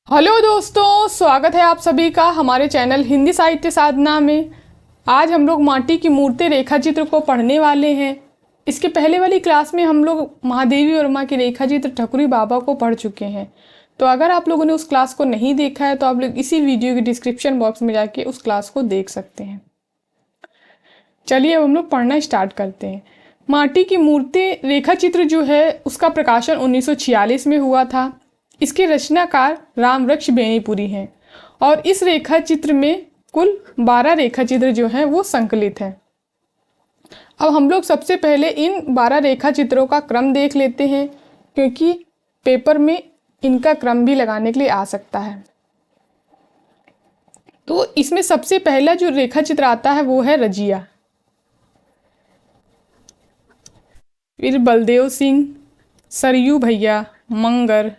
Hello दोस्तों, स्वागत है आप सभी का हमारे चैनल हिंदी साहित्य साधना में। आज हम लोग माटी की मूर्ति रेखा चित्र को पढ़ने वाले हैं। इसके पहले वाली क्लास में हम लोग महादेवी वर्मा के रेखा चित्र ठकुरी बाबा को पढ़ चुके हैं। तो अगर आप लोगों ने उस क्लास को नहीं देखा है तो आप लोग इसी वीडियो के डिस्क्रिप्शन बॉक्स में जाके उस क्लास को देख सकते हैं। चलिए अब हम लोग पढ़ना स्टार्ट करते हैं। माटी की मूर्ति रेखा चित्र जो है उसका प्रकाशन 1946 में हुआ था। इसके रचनाकार रामवृक्ष बेनीपुरी हैं और इस रेखा चित्र में कुल 12 रेखा चित्र जो हैं वो संकलित हैं। अब हम लोग सबसे पहले इन 12 रेखा चित्रों का क्रम देख लेते हैं, क्योंकि पेपर में इनका क्रम भी लगाने के लिए आ सकता है। तो इसमें सबसे पहला जो रेखा चित्र आता है वो है रजिया। फिर बलदेव सिंह, सरयू भैया, मंगर,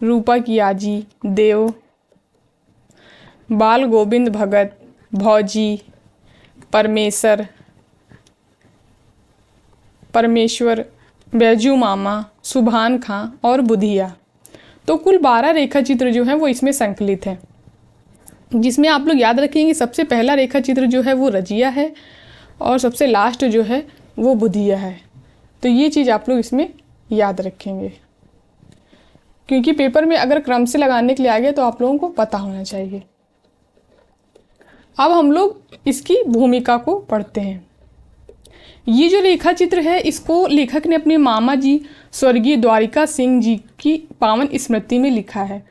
रूपा कियाजी, देव, बाल गोविंद भगत, भौजी, परमेश्वर, बैजू मामा, सुभान खां और बुधिया। तो कुल 12 रेखा चित्र जो हैं वो इसमें संकलित हैं, जिसमें आप लोग याद रखेंगे सबसे पहला रेखा चित्र जो है वो रजिया है और सबसे लास्ट जो है वो बुधिया है। तो ये चीज़ आप लोग इसमें याद रखेंगे, क्योंकि पेपर में अगर क्रम से लगाने के लिए आ गया तो आप लोगों को पता होना चाहिए। अब हम लोग इसकी भूमिका को पढ़ते हैं। ये जो रेखा चित्र है इसको लेखक ने अपने मामा जी स्वर्गीय द्वारिका सिंह जी की पावन स्मृति में लिखा है।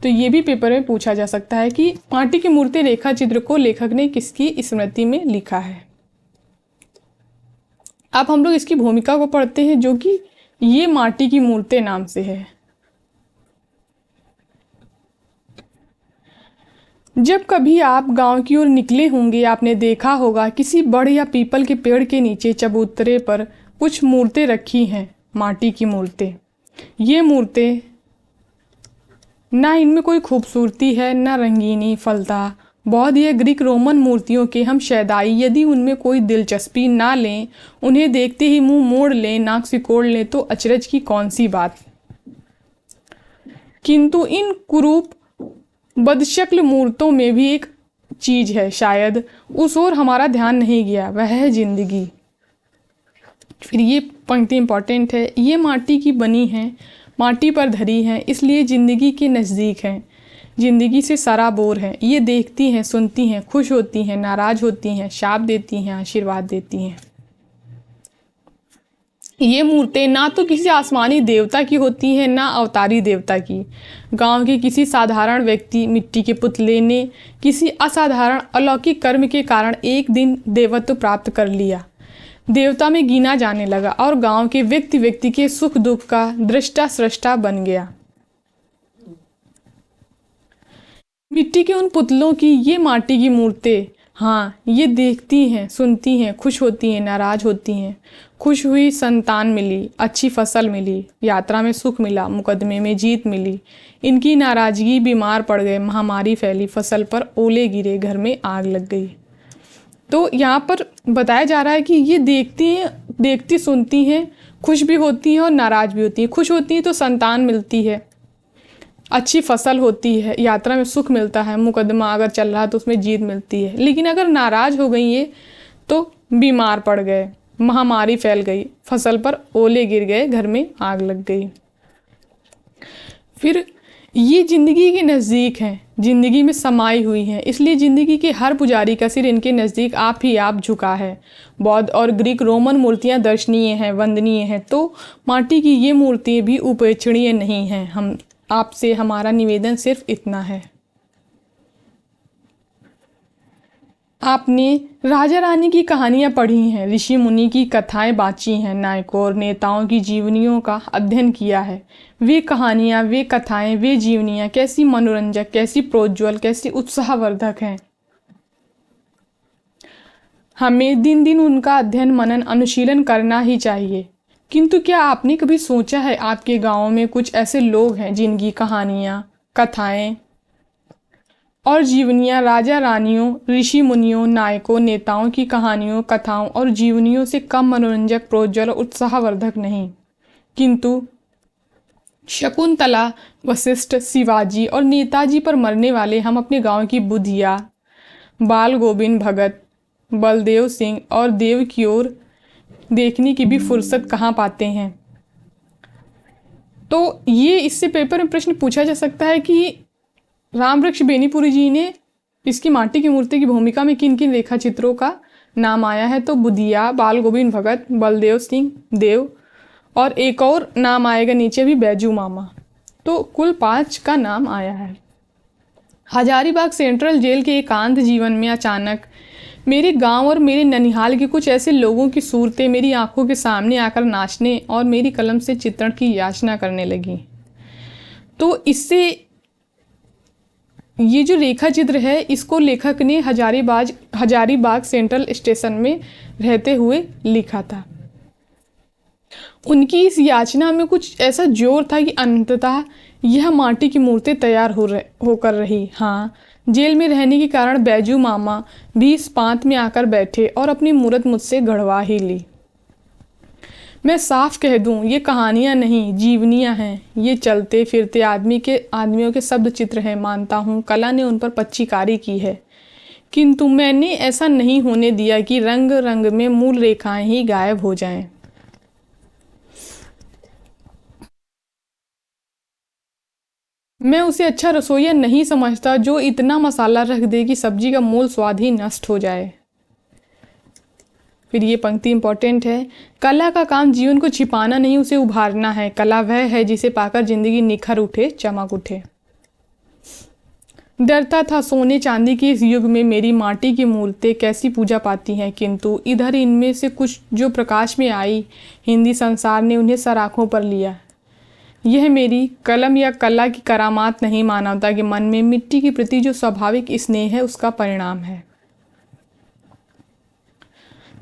तो ये भी पेपर में पूछा जा सकता है कि माटी की मूर्ति रेखा चित्र को लेखक ने किसकी स्मृति में लिखा है। अब हम लोग इसकी भूमिका को पढ़ते हैं, जो कि ये माटी की मूर्ति नाम से है। जब कभी आप गांव की ओर निकले होंगे, आपने देखा होगा किसी बड़ या पीपल के पेड़ के नीचे चबूतरे पर कुछ मूर्तें रखी हैं, माटी की मूर्तें। ये मूर्तें ना इनमें कोई खूबसूरती है, ना रंगीनी फलता। बौद्ध या ग्रीक रोमन मूर्तियों के हम शैदाई यदि उनमें कोई दिलचस्पी ना लें, उन्हें देखते ही मुंह मोड़ लें, नाक सिकोड़ लें, तो अचरज की कौन सी बात। किंतु इन कुरूप बदशक्ल मूर्तों में भी एक चीज है, शायद उस ओर हमारा ध्यान नहीं गया, वह है जिंदगी। फिर ये पंक्ति इंपॉर्टेंट है। ये माटी की बनी हैं, माटी पर धरी हैं, इसलिए जिंदगी के नज़दीक हैं, जिंदगी से सराबोर हैं। ये देखती हैं, सुनती हैं, खुश होती हैं, नाराज होती हैं, शाप देती हैं, आशीर्वाद देती हैं। ये मूर्तें ना तो किसी आसमानी देवता की होती हैं, ना अवतारी देवता की। गांव के किसी साधारण व्यक्ति मिट्टी के पुतले ने किसी असाधारण अलौकिक कर्म के कारण एक दिन देवत्व प्राप्त कर लिया, देवता में गिना जाने लगा और गांव के व्यक्ति व्यक्ति के सुख दुख का दृष्टा सृष्टा बन गया। मिट्टी के उन पुतलों की ये माटी की मूर्तें, हाँ, ये देखती हैं, सुनती हैं, खुश होती हैं, नाराज होती हैं। खुश हुई, संतान मिली, अच्छी फसल मिली, यात्रा में सुख मिला, मुकदमे में जीत मिली। इनकी नाराजगी, बीमार पड़ गए, महामारी फैली, फसल पर ओले गिरे, घर में आग लग गई। तो यहाँ पर बताया जा रहा है कि ये देखती हैं, देखती सुनती हैं, खुश भी होती हैं और नाराज भी होती हैं। खुश होती हैं तो संतान मिलती है, अच्छी फसल होती है, यात्रा में सुख मिलता है, मुकदमा अगर चल रहा है तो उसमें जीत मिलती है। लेकिन अगर नाराज हो गई ये तो बीमार पड़ गए, महामारी फैल गई, फसल पर ओले गिर गए, घर में आग लग गई। फिर ये जिंदगी के नज़दीक हैं, जिंदगी में समाई हुई हैं, इसलिए जिंदगी के हर पुजारी का सिर इनके नज़दीक आप ही आप झुका है। बौद्ध और ग्रीक रोमन मूर्तियां दर्शनीय हैं, वंदनीय हैं, तो माटी की ये मूर्तियाँ भी उपेक्षणीय नहीं हैं। हम आपसे हमारा निवेदन सिर्फ इतना है। आपने राजा रानी की कहानियाँ पढ़ी हैं, ऋषि मुनि की कथाएं बाँची हैं, नायकों और नेताओं की जीवनियों का अध्ययन किया है। वे कहानियाँ, वे कथाएं, वे जीवनियाँ कैसी मनोरंजक, कैसी प्रोज्वल, कैसी उत्साहवर्धक हैं। हमें दिन दिन उनका अध्ययन, मनन, अनुशीलन करना ही चाहिए। किंतु क्या आपने कभी सोचा है आपके गाँव में कुछ ऐसे लोग हैं जिनकी कहानियाँ, कथाएं और जीवनियाँ राजा रानियों, ऋषि मुनियों, नायकों, नेताओं की कहानियों, कथाओं और जीवनियों से कम मनोरंजक, प्रोज्वल और उत्साहवर्धक नहीं, किंतु शकुंतला, वशिष्ठ, शिवाजी और नेताजी पर मरने वाले हम अपने गांव की बुधिया, बाल गोविंद भगत, बलदेव सिंह और देव की ओर देखने की भी फुर्सत कहाँ पाते हैं। तो ये इससे पेपर में प्रश्न पूछा जा सकता है कि रामवृक्ष बेनीपुरी जी ने इसकी माटी की मूर्ति की भूमिका में किन किन रेखा चित्रों का नाम आया है। तो बुधिया, बाल गोविंद भगत, बलदेव सिंह, देव और एक और नाम आएगा नीचे भी, बैजू मामा। तो कुल 5 का नाम आया है। हजारीबाग सेंट्रल जेल के एकांत जीवन में अचानक मेरे गांव और मेरे ननिहाल के कुछ ऐसे लोगों की सूरतें मेरी आंखों के सामने आकर नाचने और मेरी कलम से चित्रण की याचना करने लगी। तो इससे ये जो रेखा चित्र है इसको लेखक ने हजारीबाग सेंट्रल स्टेशन में रहते हुए लिखा था। उनकी इस याचना में कुछ ऐसा जोर था कि अंततः यह माटी की मूर्ति तैयार होकर रही। हाँ, जेल में रहने के कारण बैजू मामा भी इस पांत में आकर बैठे और अपनी मूर्त मुझसे गढ़वा ही ली। मैं साफ कह दूं, ये कहानियां नहीं, जीवनियां हैं। ये चलते फिरते आदमियों के शब्द चित्र हैं। मानता हूँ कला ने उन पर पच्चीकारी की है, किंतु मैंने ऐसा नहीं होने दिया कि रंग रंग में मूल रेखाएं ही गायब हो जाएं। मैं उसे अच्छा रसोइया नहीं समझता जो इतना मसाला रख दे कि सब्जी का मूल स्वाद ही नष्ट हो जाए। फिर ये पंक्ति इंपॉर्टेंट है, कला का काम जीवन को छिपाना नहीं, उसे उभारना है। कला वह है जिसे पाकर जिंदगी निखर उठे, चमक उठे। डरता था सोने चांदी के इस युग में मेरी माटी की मूर्तें कैसी पूजा पाती हैं, किंतु इधर इनमें से कुछ जो प्रकाश में आई, हिंदी संसार ने उन्हें सराखों पर लिया। यह मेरी कलम या कला की करामात नहीं, मानवता के मन में मिट्टी के प्रति जो स्वाभाविक स्नेह है उसका परिणाम है।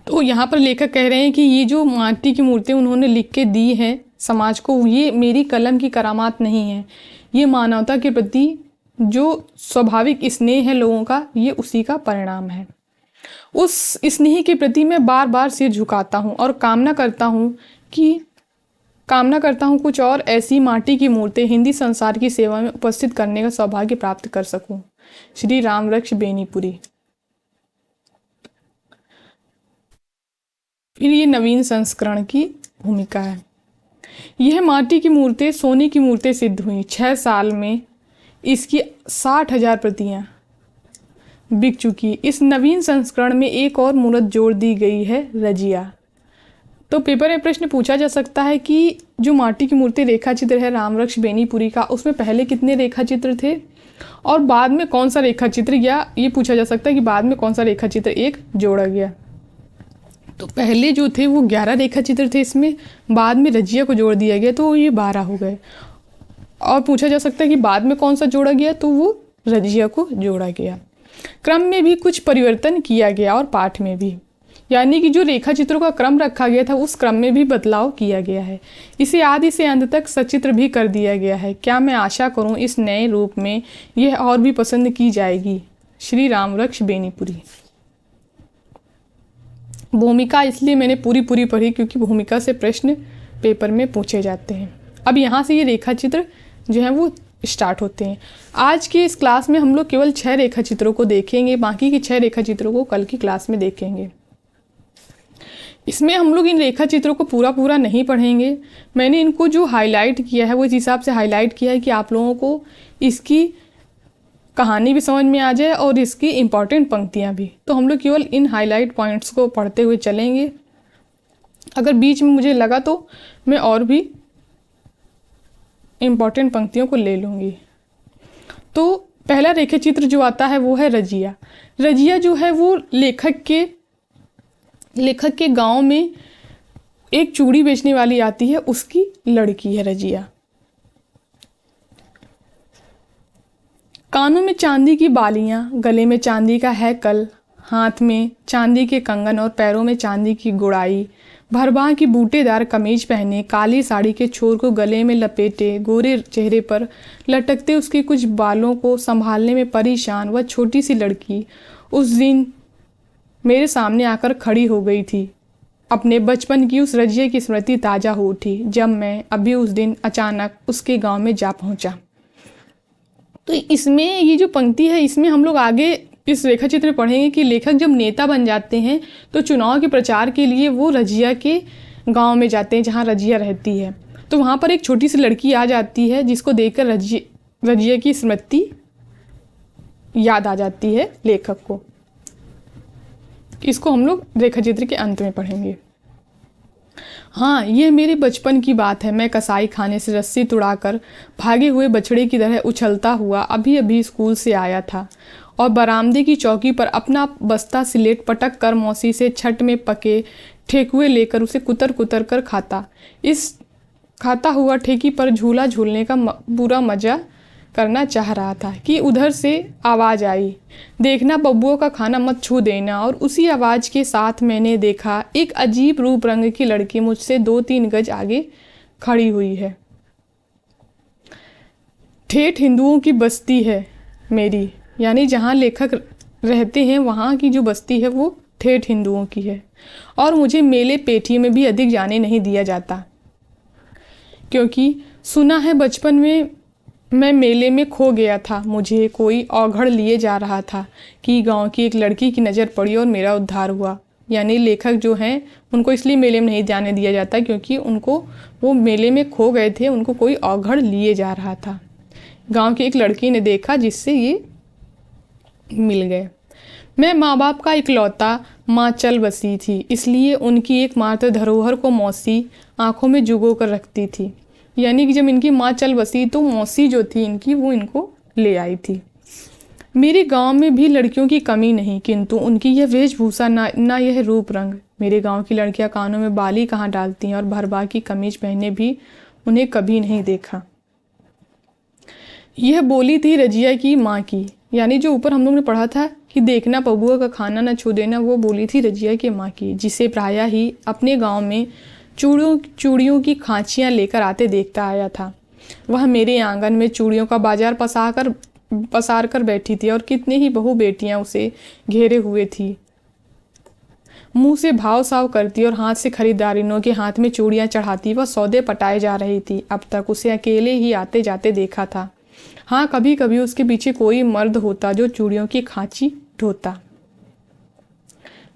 तो यहाँ पर लेखक कह रहे हैं कि ये जो माटी की मूर्तें उन्होंने लिख के दी हैं समाज को, ये मेरी कलम की करामात नहीं है, ये मानवता के प्रति जो स्वाभाविक स्नेह है लोगों का, ये उसी का परिणाम है। उस स्नेह के प्रति मैं बार बार सिर झुकाता हूँ और कामना करता हूँ कुछ और ऐसी माटी की मूर्तें हिंदी संसार की सेवा में उपस्थित करने का सौभाग्य प्राप्त कर सकूं। श्री रामवृक्ष बेनीपुरी। फिर ये नवीन संस्करण की भूमिका है। यह माटी की मूर्तें सोने की मूर्तें सिद्ध हुई। 6 साल में इसकी 60,000 प्रतियां बिक चुकी। इस नवीन संस्करण में एक और मूर्त जोड़ दी गई है, रजिया। तो पेपर में प्रश्न पूछा जा सकता है कि जो माटी की मूर्ति रेखा चित्र है रामवृक्ष बेनीपुरी का, उसमें पहले कितने रेखा चित्र थे और बाद में कौन सा रेखा चित्र, या ये पूछा जा सकता है कि बाद में कौन सा रेखा चित्र एक जोड़ा गया। तो पहले जो थे वो 11 रेखा चित्र थे, इसमें बाद में रजिया को जोड़ दिया गया तो ये 12 हो गए। और पूछा जा सकता है कि बाद में कौन सा जोड़ा गया, तो वो रजिया को जोड़ा गया। क्रम में भी कुछ परिवर्तन किया गया और पाठ में भी, यानी कि जो रेखा चित्रों का क्रम रखा गया था उस क्रम में भी बदलाव किया गया है। इसे आदि से अंत तक सचित्र भी कर दिया गया है। क्या मैं आशा करूं इस नए रूप में यह और भी पसंद की जाएगी। श्री रामवृक्ष बेनीपुरी। भूमिका इसलिए मैंने पूरी पढ़ी क्योंकि भूमिका से प्रश्न पेपर में पूछे जाते हैं। अब यहाँ से ये रेखा चित्र जो है वो स्टार्ट होते हैं। आज के इस क्लास में हम लोग केवल 6 रेखा चित्रों को देखेंगे, बाकी के 6 रेखा चित्रों को कल की क्लास में देखेंगे। इसमें हम लोग इन रेखा चित्रों को पूरा नहीं पढ़ेंगे। मैंने इनको जो हाईलाइट किया है वो इस हिसाब से हाईलाइट किया है कि आप लोगों को इसकी कहानी भी समझ में आ जाए और इसकी इम्पॉर्टेंट पंक्तियां भी। तो हम लोग केवल इन हाईलाइट पॉइंट्स को पढ़ते हुए चलेंगे। अगर बीच में मुझे लगा तो मैं और भी इम्पॉर्टेंट पंक्तियों को ले लूँगी। तो पहला रेखा चित्र जो आता है वो है रजिया। रजिया जो है वो लेखक के गांव में एक चूड़ी बेचने वाली आती है, उसकी लड़की है रजिया। कानों में चांदी की बालियां, गले में चांदी का है कल, हाथ में चांदी के कंगन और पैरों में चांदी की गुड़ाई, भरबां की बूटेदार कमीज पहने, काली साड़ी के छोर को गले में लपेटे, गोरे चेहरे पर लटकते उसके कुछ बालों को संभालने में परेशान वह छोटी सी लड़की उस दिन मेरे सामने आकर खड़ी हो गई थी। अपने बचपन की उस रजिया की स्मृति ताज़ा हो उठी जब मैं अभी उस दिन अचानक उसके गांव में जा पहुंचा। तो इसमें ये जो पंक्ति है, इसमें हम लोग आगे इस रेखा चित्र में पढ़ेंगे कि लेखक जब नेता बन जाते हैं तो चुनाव के प्रचार के लिए वो रजिया के गांव में जाते हैं जहां रजिया रहती है। तो वहां पर एक छोटी सी लड़की आ जाती है जिसको देखकर रजिया की स्मृति याद आ जाती है लेखक को। इसको हम लोग रेखा चित्र के अंत में पढ़ेंगे। हाँ, ये मेरे बचपन की बात है। मैं कसाई खाने से रस्सी तुड़ाकर भागे हुए बछड़े की तरह उछलता हुआ अभी अभी स्कूल से आया था और बरामदे की चौकी पर अपना बस्ता सिलेट पटक कर मौसी से छठ में पके ठेकुए लेकर उसे कुतर कुतर कर खाता हुआ ठेकी पर झूला झूलने का पूरा मजा करना चाह रहा था कि उधर से आवाज़ आई, देखना बब्बुओं का खाना मत छू देना। और उसी आवाज़ के साथ मैंने देखा एक अजीब रूप रंग की लड़की मुझसे 2-3 गज आगे खड़ी हुई है। ठेठ हिंदुओं की बस्ती है मेरी, यानी जहाँ लेखक रहते हैं वहाँ की जो बस्ती है वो ठेठ हिंदुओं की है। और मुझे मेले पेठी में भी अधिक जाने नहीं दिया जाता, क्योंकि सुना है बचपन में मैं मेले में खो गया था। मुझे कोई औघड़ लिए जा रहा था कि गांव की एक लड़की की नज़र पड़ी और मेरा उद्धार हुआ। यानी लेखक जो हैं उनको इसलिए मेले में नहीं जाने दिया जाता क्योंकि उनको वो मेले में खो गए थे, उनको कोई औघड़ लिए जा रहा था। गांव की एक लड़की ने देखा जिससे ये मिल गए। मैं माँ बाप का इकलौता माँ चल बसी थी, इसलिए उनकी एकमात्र धरोहर को मौसी आंखों में जुगो कर रखती थी। यानी कि जब इनकी माँ चल बसी तो मौसी जो थी इनकी वो इनको ले आई थी। मेरे गांव में भी लड़कियों की कमी नहीं, किंतु उनकी यह वेशभूषा ना यह रूप रंग। मेरे गांव की लड़कियां कानों में बाली कहाँ डालती हैं और भरभा की कमीज पहने भी उन्हें कभी नहीं देखा। यह बोली थी रजिया की माँ की, यानी जो ऊपर हम लोग ने पढ़ा था कि देखना बबुआ का खाना न छू देना, वो बोली थी रजिया की माँ की, जिसे प्रायः ही अपने गाँव में चूड़ियों की खांचियाँ लेकर आते देखता आया था। वह मेरे आंगन में चूड़ियों का बाजार पसार कर बैठी थी और कितने ही बहू बेटियां उसे घेरे हुए थी। मुंह से भाव साव करती और हाथ से खरीदारिनों के हाथ में चूड़ियां चढ़ाती वह सौदे पटाए जा रही थी। अब तक उसे अकेले ही आते जाते देखा था। हाँ, कभी कभी उसके पीछे कोई मर्द होता जो चूड़ियों की खांची ढोता।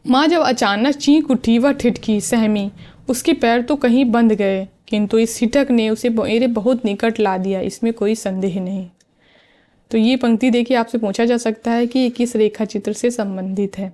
माँ जब अचानक चीख उठी वह ठिठकी, सहमी। उसके पैर तो कहीं बंध गए, किंतु इस हिटक ने उसे मेरे बहुत निकट ला दिया, इसमें कोई संदेह नहीं। तो ये पंक्ति देखिए आपसे पूछा जा सकता है कि ये किस रेखा चित्र से संबंधित है।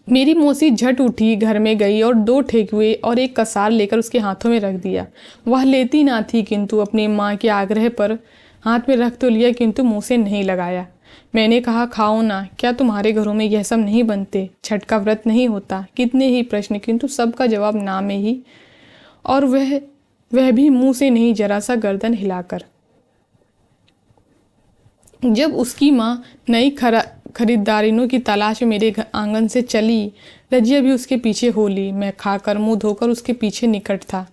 मेरी मौसी झट उठी, घर में गई और 2 ठेकुए और एक कसार लेकर उसके हाथों में रख दिया। वह लेती ना थी, किंतु अपनी माँ के आग्रह पर हाथ में रख तो लिया, किंतु मुँह से नहीं लगाया। मैंने कहा, खाओ ना, क्या तुम्हारे घरों में यह सब नहीं बनते? छठ का व्रत नहीं होता? कितने ही प्रश्न, किंतु सबका जवाब ना में ही, और वह भी मुंह से नहीं, जरा सा गर्दन हिलाकर। जब उसकी माँ नई खरीदारिनों की तलाश में मेरे आंगन से चली, रजिया भी उसके पीछे हो ली। मैं खाकर मुंह धोकर उसके पीछे निकट था।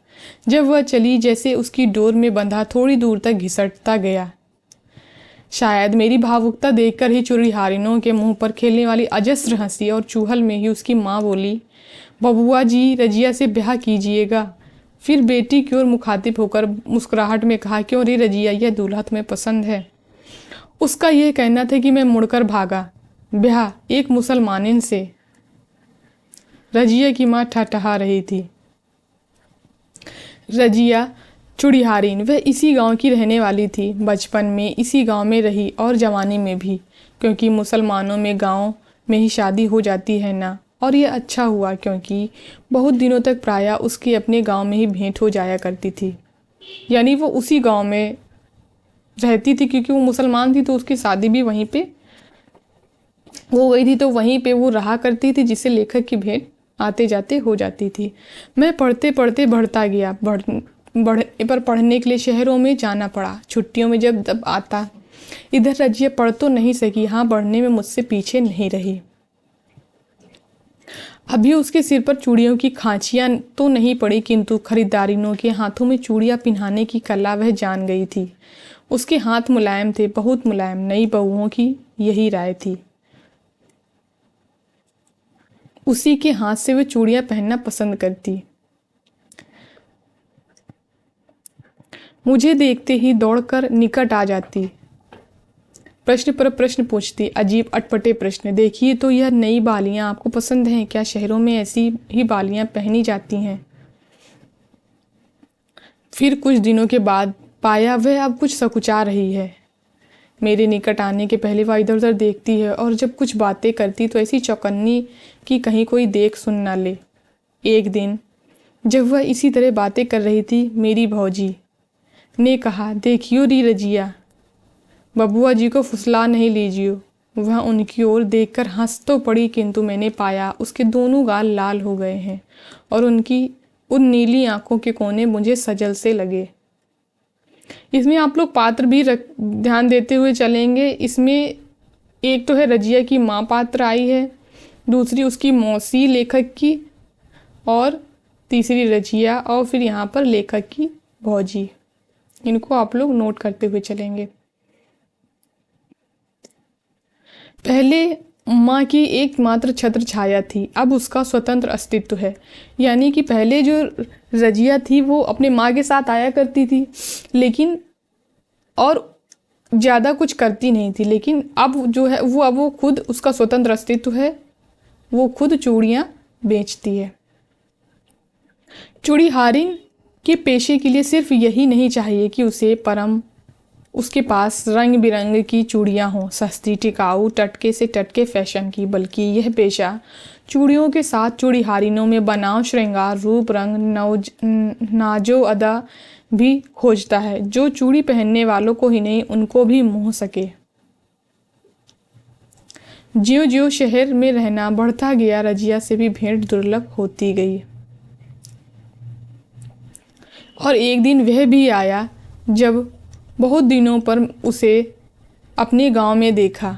जब वह चली, जैसे उसकी डोर में बंधा थोड़ी दूर तक घिसटता गया। शायद मेरी भावुकता देखकर ही चूड़ीहारिनों के मुंह पर खेलने वाली अजस्र हंसी और चूहल में ही उसकी माँ बोली, बबुआ जी रजिया से ब्याह कीजिएगा। फिर बेटी की ओर मुखातिब होकर मुस्कुराहट में कहा, क्यों रे रजिया, यह दूल्हा तुम्हें पसंद है? उसका यह कहना था कि मैं मुड़कर भागा। ब्याह एक मुसलमानिन से? रजिया की माँ ठठहा रही थी। रजिया चूड़ीहारिन वह इसी गांव की रहने वाली थी। बचपन में इसी गांव में रही और जवानी में भी, क्योंकि मुसलमानों में गांव में ही शादी हो जाती है ना। और यह अच्छा हुआ, क्योंकि बहुत दिनों तक प्रायः उसके अपने गांव में ही भेंट हो जाया करती थी। यानी वो उसी गांव में रहती थी, क्योंकि वो मुसलमान थी तो उसकी शादी भी वहीं पे हो गई थी, तो वहीं पे वो रहा करती थी, जिससे लेखक की भेंट आते जाते हो जाती थी। मैं पढ़ते पढ़ते बढ़ता गया। बढ़ने पर पढ़ने के लिए शहरों में जाना पड़ा। छुट्टियों में जब आता, इधर रजिया पढ़ तो नहीं सकी, हाँ बढ़ने में मुझसे पीछे नहीं रही। अभी उसके सिर पर चूड़ियों की खांचियां तो नहीं पड़ी, किंतु खरीदारिनों के हाथों में चूड़ियां पिन्हाने की कला वह जान गई थी। उसके हाथ मुलायम थे, बहुत मुलायम। नई बहुओं की यही राय थी। उसी के हाथ से वह चूड़ियाँ पहनना पसंद करती। मुझे देखते ही दौड़कर निकट आ जाती, प्रश्न पर प्रश्न पूछती, अजीब अटपटे प्रश्न। देखिए तो यह नई बालियाँ आपको पसंद हैं क्या? शहरों में ऐसी ही बालियाँ पहनी जाती हैं। फिर कुछ दिनों के बाद पाया वह अब कुछ सकुचा रही है। मेरे निकट आने के पहले वह इधर उधर देखती है और जब कुछ बातें करती तो ऐसी चौकन्नी कि कहीं कोई देख सुन ना ले। एक दिन जब वह इसी तरह बातें कर रही थी, मेरी भौजी ने कहा, देखियो री रजिया, बबुआ जी को फुसला नहीं लीजियो। वह उनकी ओर देखकर हंस तो पड़ी, किंतु मैंने पाया उसके दोनों गाल लाल हो गए हैं और उनकी उन नीली आंखों के कोने मुझे सजल से लगे। इसमें आप लोग पात्र भी ध्यान देते हुए चलेंगे। इसमें एक तो है रजिया की माँ पात्र आई है, दूसरी उसकी मौसी लेखक की, और तीसरी रजिया, और फिर यहाँ पर लेखक की भौजी। इनको आप लोग नोट करते हुए चलेंगे। पहले माँ की एकमात्र छत्र छाया थी, अब उसका स्वतंत्र अस्तित्व है। यानी कि पहले जो रजिया थी वो अपने माँ के साथ आया करती थी, लेकिन और ज़्यादा कुछ करती नहीं थी, लेकिन अब जो है वो अब वो खुद उसका स्वतंत्र अस्तित्व है, वो खुद चूड़ियाँ बेचती है। चूड़ीहारिन के पेशे के लिए सिर्फ यही नहीं चाहिए कि उसके पास रंग बिरंग की चूड़ियाँ हों, सस्ती, टिकाऊ, टटके से टटके फैशन की, बल्कि यह पेशा चूड़ियों के साथ चूड़ीहारिनों में बनाव, श्रृंगार, रूप, रंग, नाजो अदा भी खोजता है, जो चूड़ी पहनने वालों को ही नहीं उनको भी मोह सके। ज्यों ज्यों शहर में रहना बढ़ता गया, रजिया से भी भेंट दुर्लभ होती गई। और एक दिन वह भी आया जब बहुत दिनों पर उसे अपने गांव में देखा।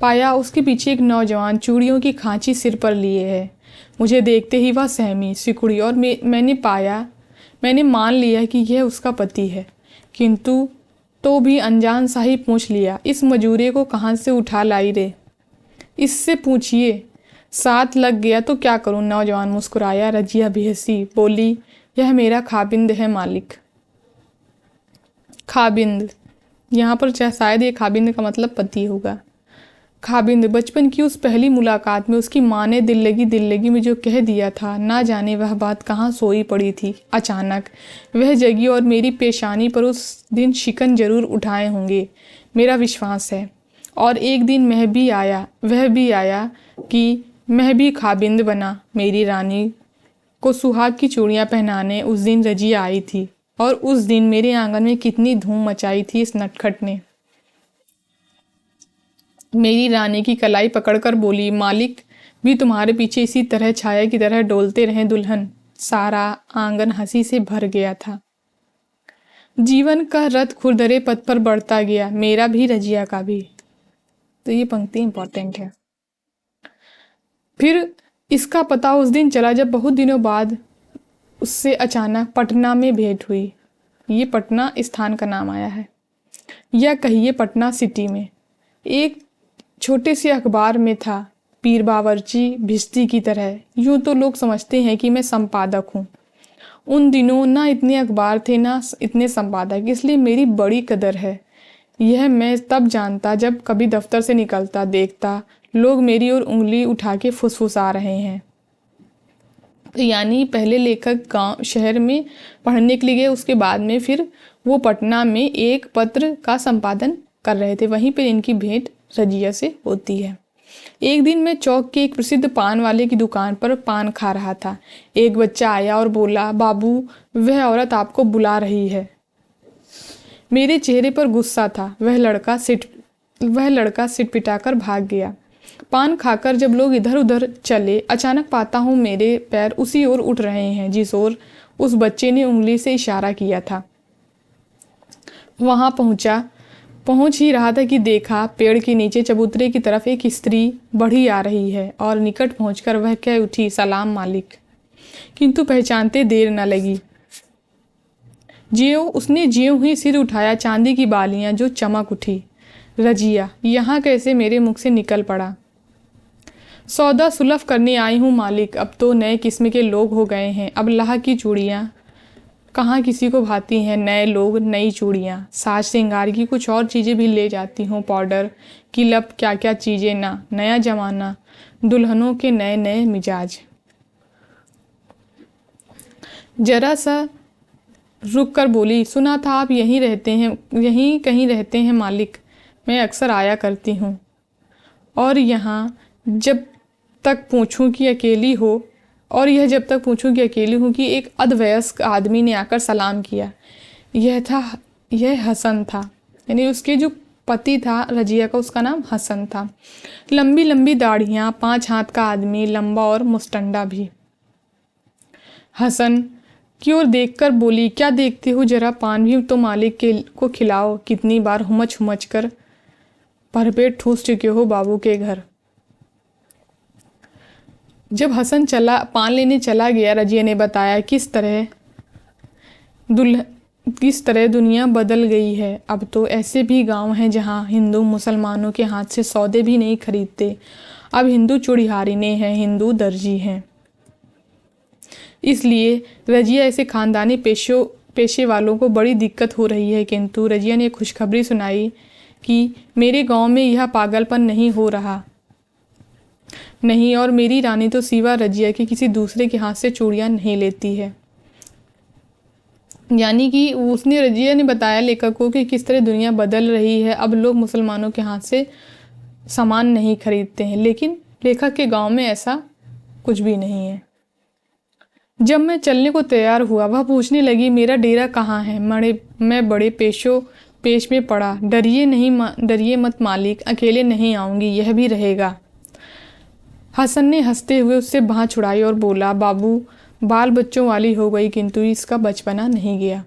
पाया उसके पीछे एक नौजवान चूड़ियों की खांची सिर पर लिए है। मुझे देखते ही वह सहमी, सिकुड़ी और मैंने मान लिया कि यह उसका पति है, किंतु तो भी अनजान सा ही पूछ लिया, इस मजूरे को कहाँ से उठा लाई रे? इससे पूछिए, साथ लग गया तो क्या करूं? नौजवान मुस्कुराया। रजिया भी हंसी, बोली, यह मेरा खाबिंद है मालिक। खाबिंद, यहाँ पर शायद ये खाबिंद का मतलब पति होगा। खाबिंद, बचपन की उस पहली मुलाकात में उसकी माँ ने दिल लगी में जो कह दिया था, ना जाने वह बात कहाँ सोई पड़ी थी। अचानक वह जगी और मेरी पेशानी पर उस दिन शिकन जरूर उठाए होंगे, मेरा विश्वास है। और एक दिन वह भी आया कि मैं भी खाबिंद बना। मेरी रानी को सुहाग की चूड़ियाँ पहनाने उस दिन रजिया आई थी, और उस दिन मेरे आंगन में कितनी धूम मचाई थी इस नटखट ने। मेरी रानी की कलाई पकड़कर बोली, मालिक भी तुम्हारे पीछे इसी तरह छाया की तरह डोलते रहे दुल्हन। सारा आंगन हंसी से भर गया था। जीवन का रथ खुरदरे पथ पर बढ़ता गया, मेरा भी रजिया का भी। तो ये पंक्ति इंपॉर्टेंट है। फिर इसका पता उस दिन चला जब बहुत दिनों बाद उससे अचानक पटना में भेंट हुई। ये पटना स्थान का नाम आया है, या कहिए पटना सिटी में। एक छोटे से अखबार में था, पीर बावर्ची भिश्ती की तरह। यूँ तो लोग समझते हैं कि मैं संपादक हूँ। उन दिनों ना इतने अखबार थे ना इतने संपादक, इसलिए मेरी बड़ी कदर है। यह मैं तब जानता जब कभी दफ्तर से निकलता, देखता लोग मेरी ओर उंगली उठा के फुसफुसा रहे हैं। तो यानी पहले लेखक गांव शहर में पढ़ने के लिए गए, उसके बाद में फिर वो पटना में एक पत्र का संपादन कर रहे थे। वहीं पर इनकी भेंट रजिया से होती है। एक दिन मैं चौक के एक प्रसिद्ध पान वाले की दुकान पर पान खा रहा था। एक बच्चा आया और बोला, बाबू वह औरत आपको बुला रही है। मेरे चेहरे पर गुस्सा था। वह लड़का सिटपिटाकर भाग गया। पान खाकर जब लोग इधर उधर चले, अचानक पाता हूँ मेरे पैर उसी ओर उठ रहे हैं जिस ओर उस बच्चे ने उंगली से इशारा किया था। वहां पहुंच ही रहा था कि देखा, पेड़ के नीचे चबूतरे की तरफ एक स्त्री बढ़ी आ रही है, और निकट पहुंचकर वह कह उठी, सलाम मालिक। किंतु पहचानते देर न लगी। उसने ज्यों ही सिर उठाया, चांदी की बालियां जो चमक उठी। रजिया यहाँ कैसे मेरे मुख से निकल पड़ा। सौदा सुलभ करने आई हूँ मालिक, अब तो नए किस्म के लोग हो गए हैं। अब लाह की चूड़ियाँ कहाँ किसी को भाती हैं, नए लोग नई चूड़ियाँ। साज श्रृंगार की कुछ और चीज़ें भी ले जाती हूँ, पाउडर की लब क्या क्या चीज़ें ना। नया जमाना, दुल्हनों के नए नए मिजाज। जरा सा रुक कर बोली, सुना था आप यहीं रहते हैं, यहीं कहीं रहते हैं मालिक। मैं अक्सर आया करती हूँ, और यहाँ जब तक पूछूं कि अकेली हो, और यह जब तक पूछूं कि अकेली हूँ कि एक अधवयस्क आदमी ने आकर सलाम किया। यह हसन था, यानी उसके जो पति था रजिया का, उसका नाम हसन था। लंबी लंबी दाढ़ियाँ, 5 हाथ का आदमी, लंबा और मुस्टंडा भी। हसन की ओर देखकर बोली, क्या देखते हो, जरा पान भी तो मालिक के को खिलाओ। कितनी बार हुमच हुमच कर भरपेट ठूस चुके हो बाबू के घर। जब हसन पान लेने चला गया, रजिया ने बताया किस तरह दुनिया बदल गई है। अब तो ऐसे भी गांव हैं जहां हिंदू मुसलमानों के हाथ से सौदे भी नहीं खरीदते। अब हिंदू चूड़िहारिने हैं, हिंदू दर्जी हैं। इसलिए रजिया ऐसे खानदानी पेशे वालों को बड़ी दिक्कत हो रही है। किंतु रजिया ने खुशखबरी सुनाई कि मेरे गांव में यह पागलपन नहीं हो रहा नहीं, और मेरी रानी तो सिवा रजिया के किसी दूसरे के हाथ से चूड़ियाँ नहीं लेती है। यानी कि रजिया ने बताया लेखक को कि किस तरह दुनिया बदल रही है। अब लोग मुसलमानों के हाथ से सामान नहीं खरीदते हैं, लेकिन लेखक के गांव में ऐसा कुछ भी नहीं है। जब मैं चलने को तैयार हुआ, वह पूछने लगी, मेरा डेरा कहाँ है। मैं बड़े पेश में पड़ा। डरिए मत मालिक, अकेले नहीं आऊँगी, यह भी रहेगा। हसन ने हंसते हुए उससे बाँह छुड़ाई और बोला, बाबू बाल बच्चों वाली हो गई, किंतु इसका बचपना नहीं गया।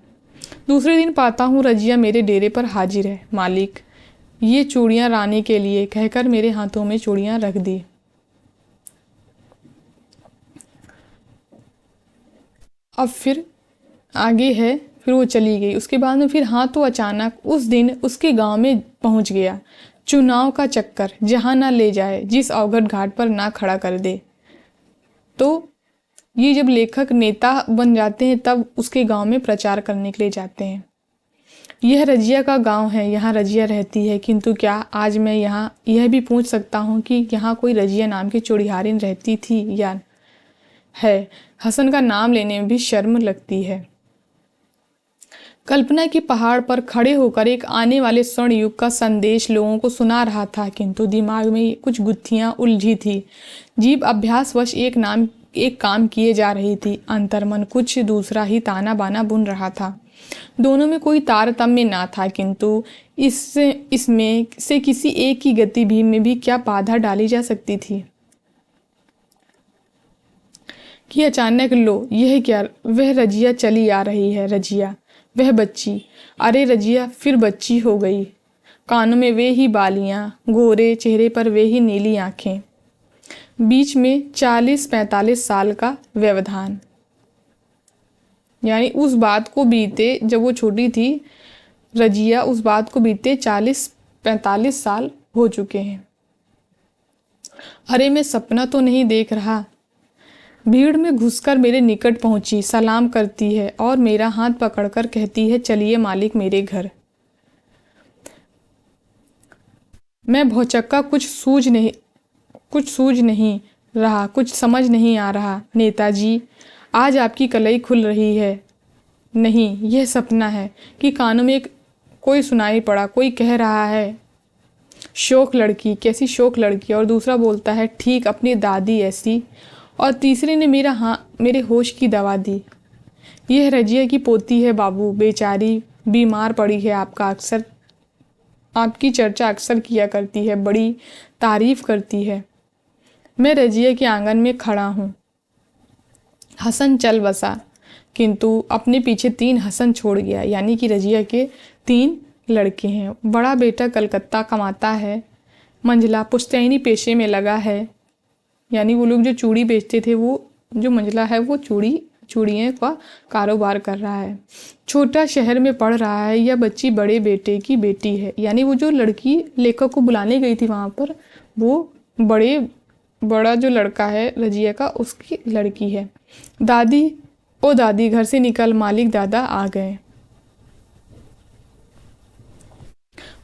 दूसरे दिन पाता हूँ रजिया मेरे डेरे पर हाजिर है। मालिक, ये चूड़ियाँ रानी के लिए, कहकर मेरे हाथों में चूड़ियाँ रख दी। अब फिर आगे है, फिर वो चली गई। उसके बाद में फिर हाँ, तो अचानक उस दिन उसके गांव में पहुंच गया। चुनाव का चक्कर जहां ना ले जाए, जिस अवघड घाट पर ना खड़ा कर दे। तो ये जब लेखक नेता बन जाते हैं तब उसके गांव में प्रचार करने के लिए जाते हैं। यह रजिया का गांव है, यहाँ रजिया रहती है, किंतु क्या आज मैं यहाँ यह भी पूछ सकता हूँ कि यहाँ कोई रजिया नाम की चूड़िहारिन रहती थी या है। हसन का नाम लेने में भी शर्म लगती है। कल्पना के पहाड़ पर खड़े होकर एक आने वाले स्वर्ण युग का संदेश लोगों को सुना रहा था, किंतु दिमाग में कुछ गुत्थियां उलझी थी। जीभ अभ्यासवश एक काम किए जा रही थी, अंतर्मन कुछ दूसरा ही ताना बाना बुन रहा था। दोनों में कोई तारतम्य ना था, किंतु इसमें से किसी एक की गति भी में भी क्या बाधा डाली जा सकती थी कि अचानक लो, यह क्या, वह रजिया चली आ रही है। रजिया, वह बच्ची, अरे रजिया फिर बच्ची हो गई। कानों में वे ही बालियां, गोरे चेहरे पर वे ही नीली आंखें, बीच में 40-45 साल का व्यवधान। यानी उस बात को बीते, जब वो छोटी थी रजिया, उस बात को बीते 40-45 साल हो चुके हैं। अरे मैं सपना तो नहीं देख रहा। भीड़ में घुसकर मेरे निकट पहुंची, सलाम करती है और मेरा हाथ पकड़कर कहती है, चलिए मालिक मेरे घर। मैं भौचक्का, कुछ सूझ नहीं रहा, कुछ समझ नहीं आ रहा। नेताजी, आज आपकी कलई खुल रही है। नहीं, यह सपना है कि कानों में कोई सुनाई पड़ा, कोई कह रहा है, शोक लड़की, कैसी शोक लड़की। और दूसरा बोलता है, ठीक अपनी दादी ऐसी। और तीसरे ने मेरे होश की दवा दी। यह रजिया की पोती है बाबू, बेचारी बीमार पड़ी है। आपकी चर्चा अक्सर किया करती है, बड़ी तारीफ करती है। मैं रजिया के आंगन में खड़ा हूँ। हसन चल बसा, किंतु अपने पीछे 3 हसन छोड़ गया। यानी कि रजिया के 3 लड़के हैं। बड़ा बेटा कलकत्ता कमाता है, मंझला पुश्तैनी पेशे में लगा है। यानी वो लोग जो चूड़ी बेचते थे, वो जो मंझला है वो चूड़ियों का कारोबार कर रहा है। छोटा शहर में पढ़ रहा है। यह बच्ची बड़े बेटे की बेटी है। यानी वो जो लड़की लेखक को बुलाने गई थी वहाँ पर, वो बड़े बड़ा जो लड़का है रजिया का, उसकी लड़की है। दादी, ओ दादी घर से निकल, मालिक दादा आ गए।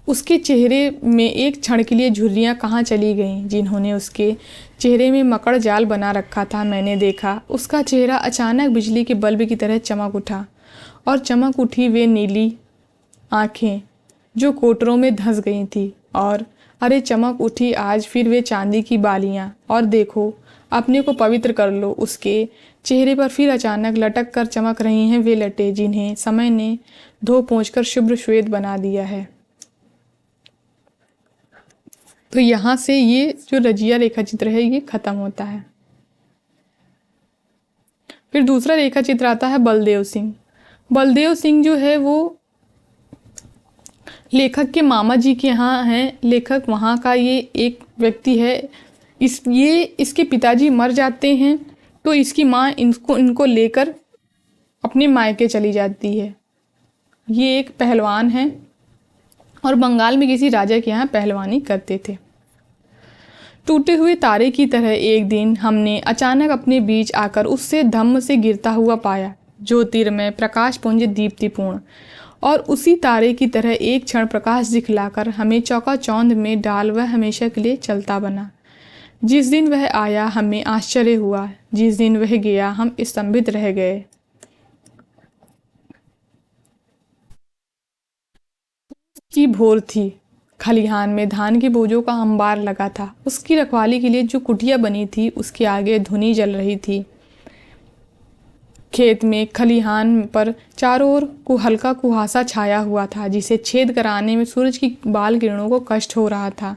उसके चेहरे में एक क्षण के लिए झुर्रियाँ कहाँ चली गईं जिन्होंने उसके चेहरे में मकड़ जाल बना रखा था। मैंने देखा उसका चेहरा अचानक बिजली के बल्ब की तरह चमक उठा, और चमक उठी वे नीली आँखें जो कोटरों में धंस गई थी, और अरे चमक उठी आज फिर वे चांदी की बालियाँ। और देखो, अपने को पवित्र कर लो। उसके चेहरे पर फिर अचानक लटक कर चमक रही हैं वे लटें जिन्हें समय ने धो पोंछ कर शुभ्र श्वेत बना दिया है। तो यहाँ से ये जो रजिया रेखा चित्र है ये खत्म होता है। फिर दूसरा रेखा चित्र आता है बलदेव सिंह। बलदेव सिंह जो है वो लेखक के मामा जी के यहाँ हैं। लेखक वहाँ का ये एक व्यक्ति है। इसके पिताजी मर जाते हैं, तो इसकी माँ इनको लेकर अपने मायके चली जाती है। ये एक पहलवान है और बंगाल में किसी राजा के यहाँ पहलवानी करते थे। टूटे हुए तारे की तरह एक दिन हमने अचानक अपने बीच आकर उससे धम्म से गिरता हुआ पाया, ज्योतिर्मय प्रकाशपुंज दीप्तिपूर्ण। और उसी तारे की तरह एक क्षण प्रकाश दिखलाकर हमें चौकाचौंध में डाल वह हमेशा के लिए चलता बना। जिस दिन वह आया हमें आश्चर्य हुआ, जिस दिन वह गया हम स्तंभित रह गए। की भोर थी। खलिहान में धान के बोझों का अंबार लगा था। उसकी रखवाली के लिए जो कुटिया बनी थी उसके आगे धुनी जल रही थी। खेत में खलिहान पर चारों ओर को हल्का कुहासा छाया हुआ था, जिसे छेद कराने में सूरज की बाल किरणों को कष्ट हो रहा था।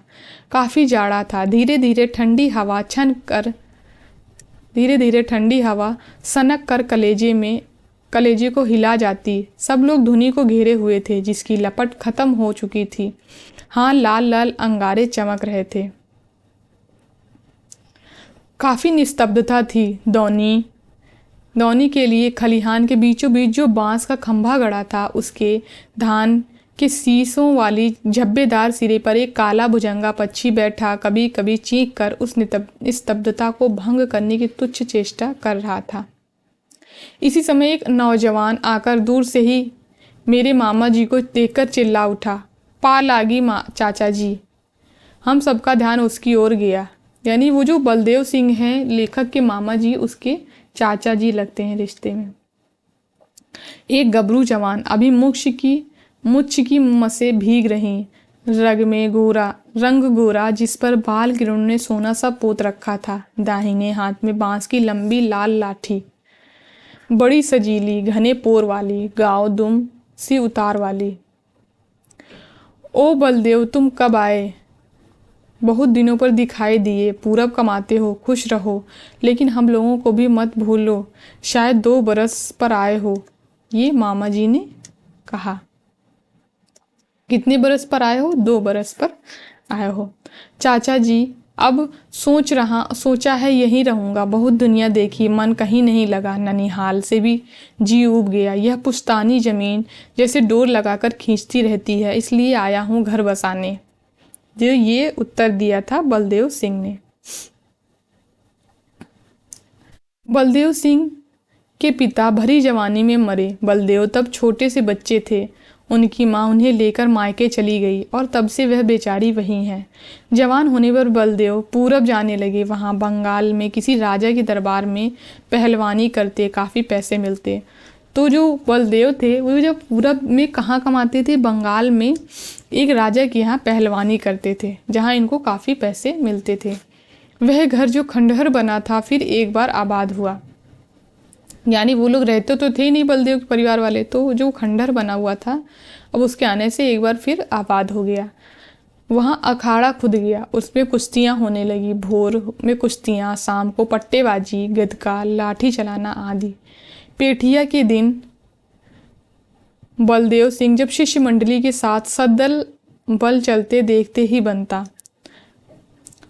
काफ़ी जाड़ा था। धीरे धीरे ठंडी हवा सनक कर कलेजे को हिला जाती। सब लोग धुनी को घेरे हुए थे जिसकी लपट खत्म हो चुकी थी। हाँ, लाल लाल अंगारे चमक रहे थे। काफ़ी निस्तब्धता थी। दौनी के लिए खलिहान के बीचों बीच जो बांस का खंभा गड़ा था, उसके धान के शीशों वाली झब्बेदार सिरे पर एक काला भुजंगा पक्षी बैठा कभी कभी चीख कर उस निस्तब्धता को भंग करने की तुच्छ चेष्टा कर रहा था। इसी समय एक नौजवान आकर दूर से ही मेरे मामा जी को देखकर चिल्ला उठा, पा लागी माँ चाचा जी। हम सबका ध्यान उसकी ओर गया। यानी वो जो बलदेव सिंह हैं लेखक के मामा जी, उसके चाचा जी लगते हैं रिश्ते में। एक गबरू जवान अभी मुच्छ की मसे भीग रही, रग में रंग गोरा जिस पर बाल किरणों ने सोना सा पोत रखा था। दाहिने हाथ में बांस की लंबी लाल लाठी, बड़ी सजीली घने पोर वाली, गाँव दुम सी उतार वाली। ओ बलदेव, तुम कब आए? बहुत दिनों पर दिखाई दिए। पूरब कमाते हो, खुश रहो, लेकिन हम लोगों को भी मत भूलो। शायद 2 बरस पर आए हो, ये मामा जी ने कहा। कितने बरस पर आए हो? 2 बरस पर आए हो। चाचा जी, अब सोचा है यहीं रहूँगा। बहुत दुनिया देखी, मन कहीं नहीं लगा। ननिहाल से भी जी उब गया। यह पुश्तानी ज़मीन जैसे डोर लगाकर खींचती रहती है, इसलिए आया हूँ घर बसाने। जो ये उत्तर दिया था बलदेव सिंह ने। बलदेव सिंह के पिता भरी जवानी में मरे। बलदेव तब छोटे से बच्चे थे। उनकी माँ उन्हें लेकर मायके चली गई और तब से वह बेचारी वहीं है। जवान होने पर बलदेव पूरब जाने लगे। वहाँ बंगाल में किसी राजा के दरबार में पहलवानी करते, काफ़ी पैसे मिलते। तो जो बलदेव थे वो जब पूरब में कहाँ कमाते थे? बंगाल में एक राजा के यहाँ पहलवानी करते थे, जहाँ इनको काफ़ी पैसे मिलते थे। वह घर जो खंडहर बना था फिर एक बार आबाद हुआ। यानी वो लोग रहते तो थे नहीं बलदेव के परिवार वाले, तो जो खंडहर बना हुआ था अब उसके आने से एक बार फिर आबाद हो गया। वहाँ अखाड़ा खुद गया, उसमें कुश्तियाँ होने लगी। भोर में कुश्तियाँ, शाम को पट्टेबाजी, गदका, लाठी चलाना आदि। पेठिया के दिन बलदेव सिंह जब शिष्य मंडली के साथ सदल बल चलते देखते ही बनता।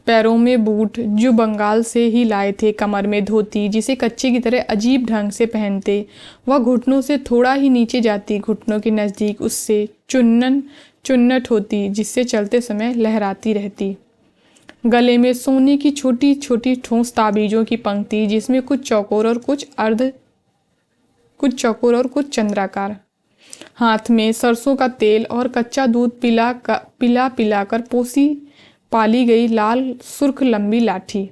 पैरों में बूट जो बंगाल से ही लाए थे, कमर में धोती जिसे कच्चे की तरह अजीब ढंग से पहनते, वह घुटनों से थोड़ा ही नीचे जाती। घुटनों के नज़दीक उससे चुन्नट होती जिससे चलते समय लहराती रहती। गले में सोने की छोटी छोटी ठोस ताबीजों की पंक्ति, जिसमें कुछ चौकोर और कुछ चंद्राकार। हाथ में सरसों का तेल और कच्चा दूध पिला कर पोसी पाली गई लाल सुर्ख लंबी लाठी।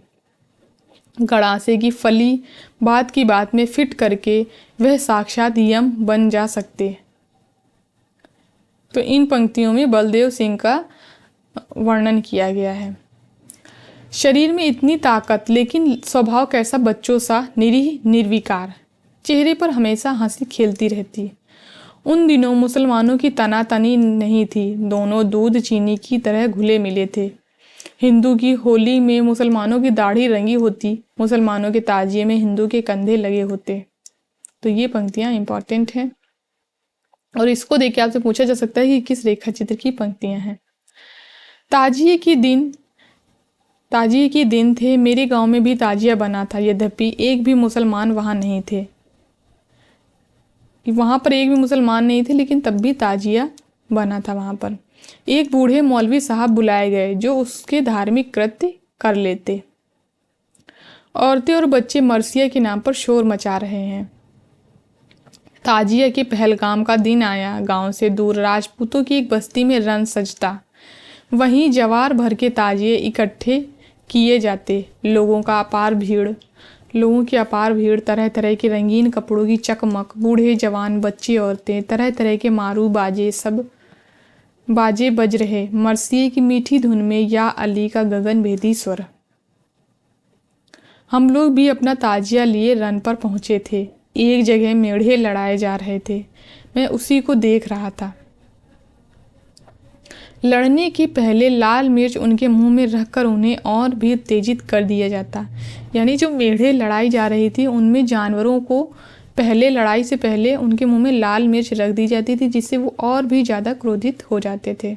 गड़ासे की फली बात की बात में फिट करके वह साक्षात यम बन जा सकते। तो इन पंक्तियों में बलदेव सिंह का वर्णन किया गया है। शरीर में इतनी ताकत, लेकिन स्वभाव कैसा बच्चों सा निरीह निर्विकार। चेहरे पर हमेशा हंसी खेलती रहती। उन दिनों मुसलमानों की तनातनी नहीं थी, दोनों दूध चीनी की तरह घुले मिले थे। हिंदू की होली में मुसलमानों की दाढ़ी रंगी होती, मुसलमानों के ताजिए में हिंदू के कंधे लगे होते। तो ये पंक्तियां इंपॉर्टेंट हैं और इसको देख के आपसे पूछा जा सकता है कि किस रेखा चित्र की पंक्तियां हैं। ताजिए के दिन थे, मेरे गांव में भी ताजिया बना था, यद्यपि एक भी मुसलमान वहां नहीं थे। वहां पर एक भी मुसलमान नहीं थे, लेकिन तब भी ताजिया बना था वहां पर। एक बूढ़े मौलवी साहब बुलाए गए जो उसके धार्मिक कृत्य कर लेते। औरतें और बच्चे मरसिया के नाम पर शोर मचा रहे हैं। ताजिया के पहलगाम का दिन आया। गांव से दूर राजपूतों की एक बस्ती में रन सजता। वहीं जवार भर के ताजिए इकट्ठे किए जाते। लोगों की अपार भीड़, तरह तरह के रंगीन कपड़ों की चकमक, बूढ़े जवान, बच्चे, औरतें, तरह तरह के मारू बाजे, सब बाजे बज रहे। मरसिए की मीठी धुन में या अली का गगन भेदी स्वर। हम लोग भी अपना ताजिया लिए रन पर पहुंचे थे। एक जगह मेढ़े लड़ाए जा रहे थे। मैं उसी को देख रहा था। लड़ने के पहले लाल मिर्च उनके मुंह में रखकर उन्हें और भी उत्तेजित कर दिया जाता। यानी जो मेढ़े लड़ाई जा रही थी, उनमें जानवरों को लड़ाई से पहले उनके मुंह में लाल मिर्च रख दी जाती थी, जिससे वो और भी ज़्यादा क्रोधित हो जाते थे।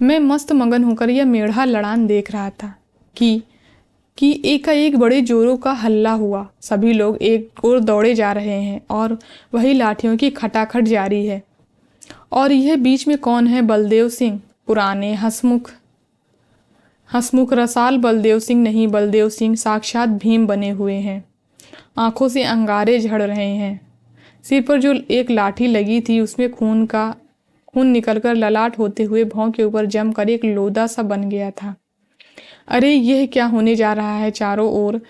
मैं मस्त मगन होकर यह मेढ़ा लड़ान देख रहा था कि एकाएक बड़े जोरों का हल्ला हुआ। सभी लोग एक ओर दौड़े जा रहे हैं और वही लाठियों की खटाखट जारी है। और यह बीच में कौन है? बलदेव सिंह। पुराने हंसमुख रसाल बलदेव सिंह नहीं, बलदेव सिंह साक्षात भीम बने हुए हैं। आंखों से अंगारे झड़ रहे हैं। सिर पर जो एक लाठी लगी थी, उसमें खून निकलकर ललाट होते हुए भौं के ऊपर जमकर एक लोदा सा बन गया था। अरे यह क्या होने जा रहा है? चारों ओर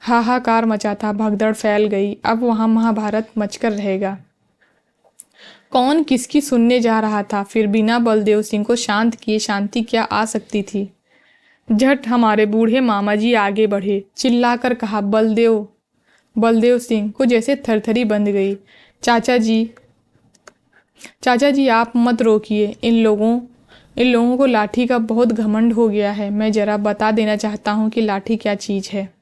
हाहाकार मचा था, भगदड़ फैल गई। अब वहां महाभारत मचकर रहेगा। कौन किसकी सुनने जा रहा था? फिर बिना बलदेव सिंह को शांत किए शांति क्या आ सकती थी? झट हमारे बूढ़े मामा जी आगे बढ़े, चिल्लाकर कहा, बलदेव सिंह को जैसे थरथरी बंध गई। चाचा जी आप मत रोकिए। इन लोगों को लाठी का बहुत घमंड हो गया है। मैं जरा बता देना चाहता हूँ कि लाठी क्या चीज है।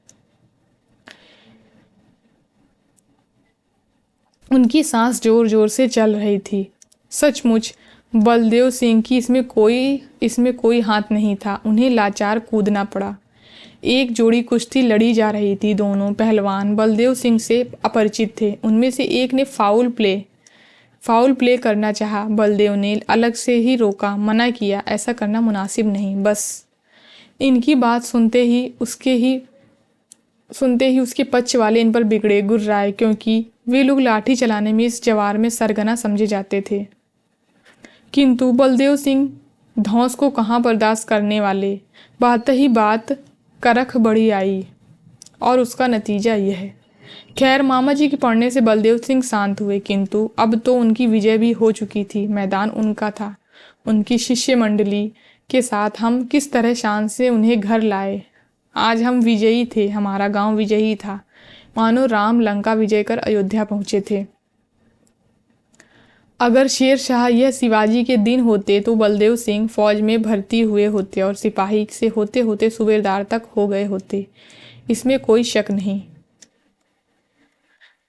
उनकी सांस जोर जोर से चल रही थी। सचमुच बलदेव सिंह की इसमें कोई हाथ नहीं था। उन्हें लाचार कूदना पड़ा। एक जोड़ी कुश्ती लड़ी जा रही थी। दोनों पहलवान बलदेव सिंह से अपरिचित थे। उनमें से एक ने फाउल प्ले करना चाहा। बलदेव ने अलग से ही रोका, मना किया, ऐसा करना मुनासिब नहीं। बस इनकी बात सुनते ही उसके पक्ष वाले इन पर बिगड़े, गुर्राए, क्योंकि वे लोग लाठी चलाने में इस जवार में सरगना समझे जाते थे। किंतु बलदेव सिंह धौंस को कहाँ बर्दाश्त करने वाले। बात ही बात करख बढ़ी आई और उसका नतीजा यह है। खैर, मामा जी के पढ़ने से बलदेव सिंह शांत हुए, किंतु अब तो उनकी विजय भी हो चुकी थी। मैदान उनका था। उनकी शिष्य मंडली के साथ हम किस तरह शान से उन्हें घर लाए। आज हम विजयी थे। हमारा गांव विजयी था, मानो राम लंका विजय कर अयोध्या पहुंचे थे। अगर शेर शाह यह शिवाजी के दिन होते तो बलदेव सिंह फौज में भर्ती हुए होते और सिपाही से होते होते सूबेदार तक हो गए होते, इसमें कोई शक नहीं।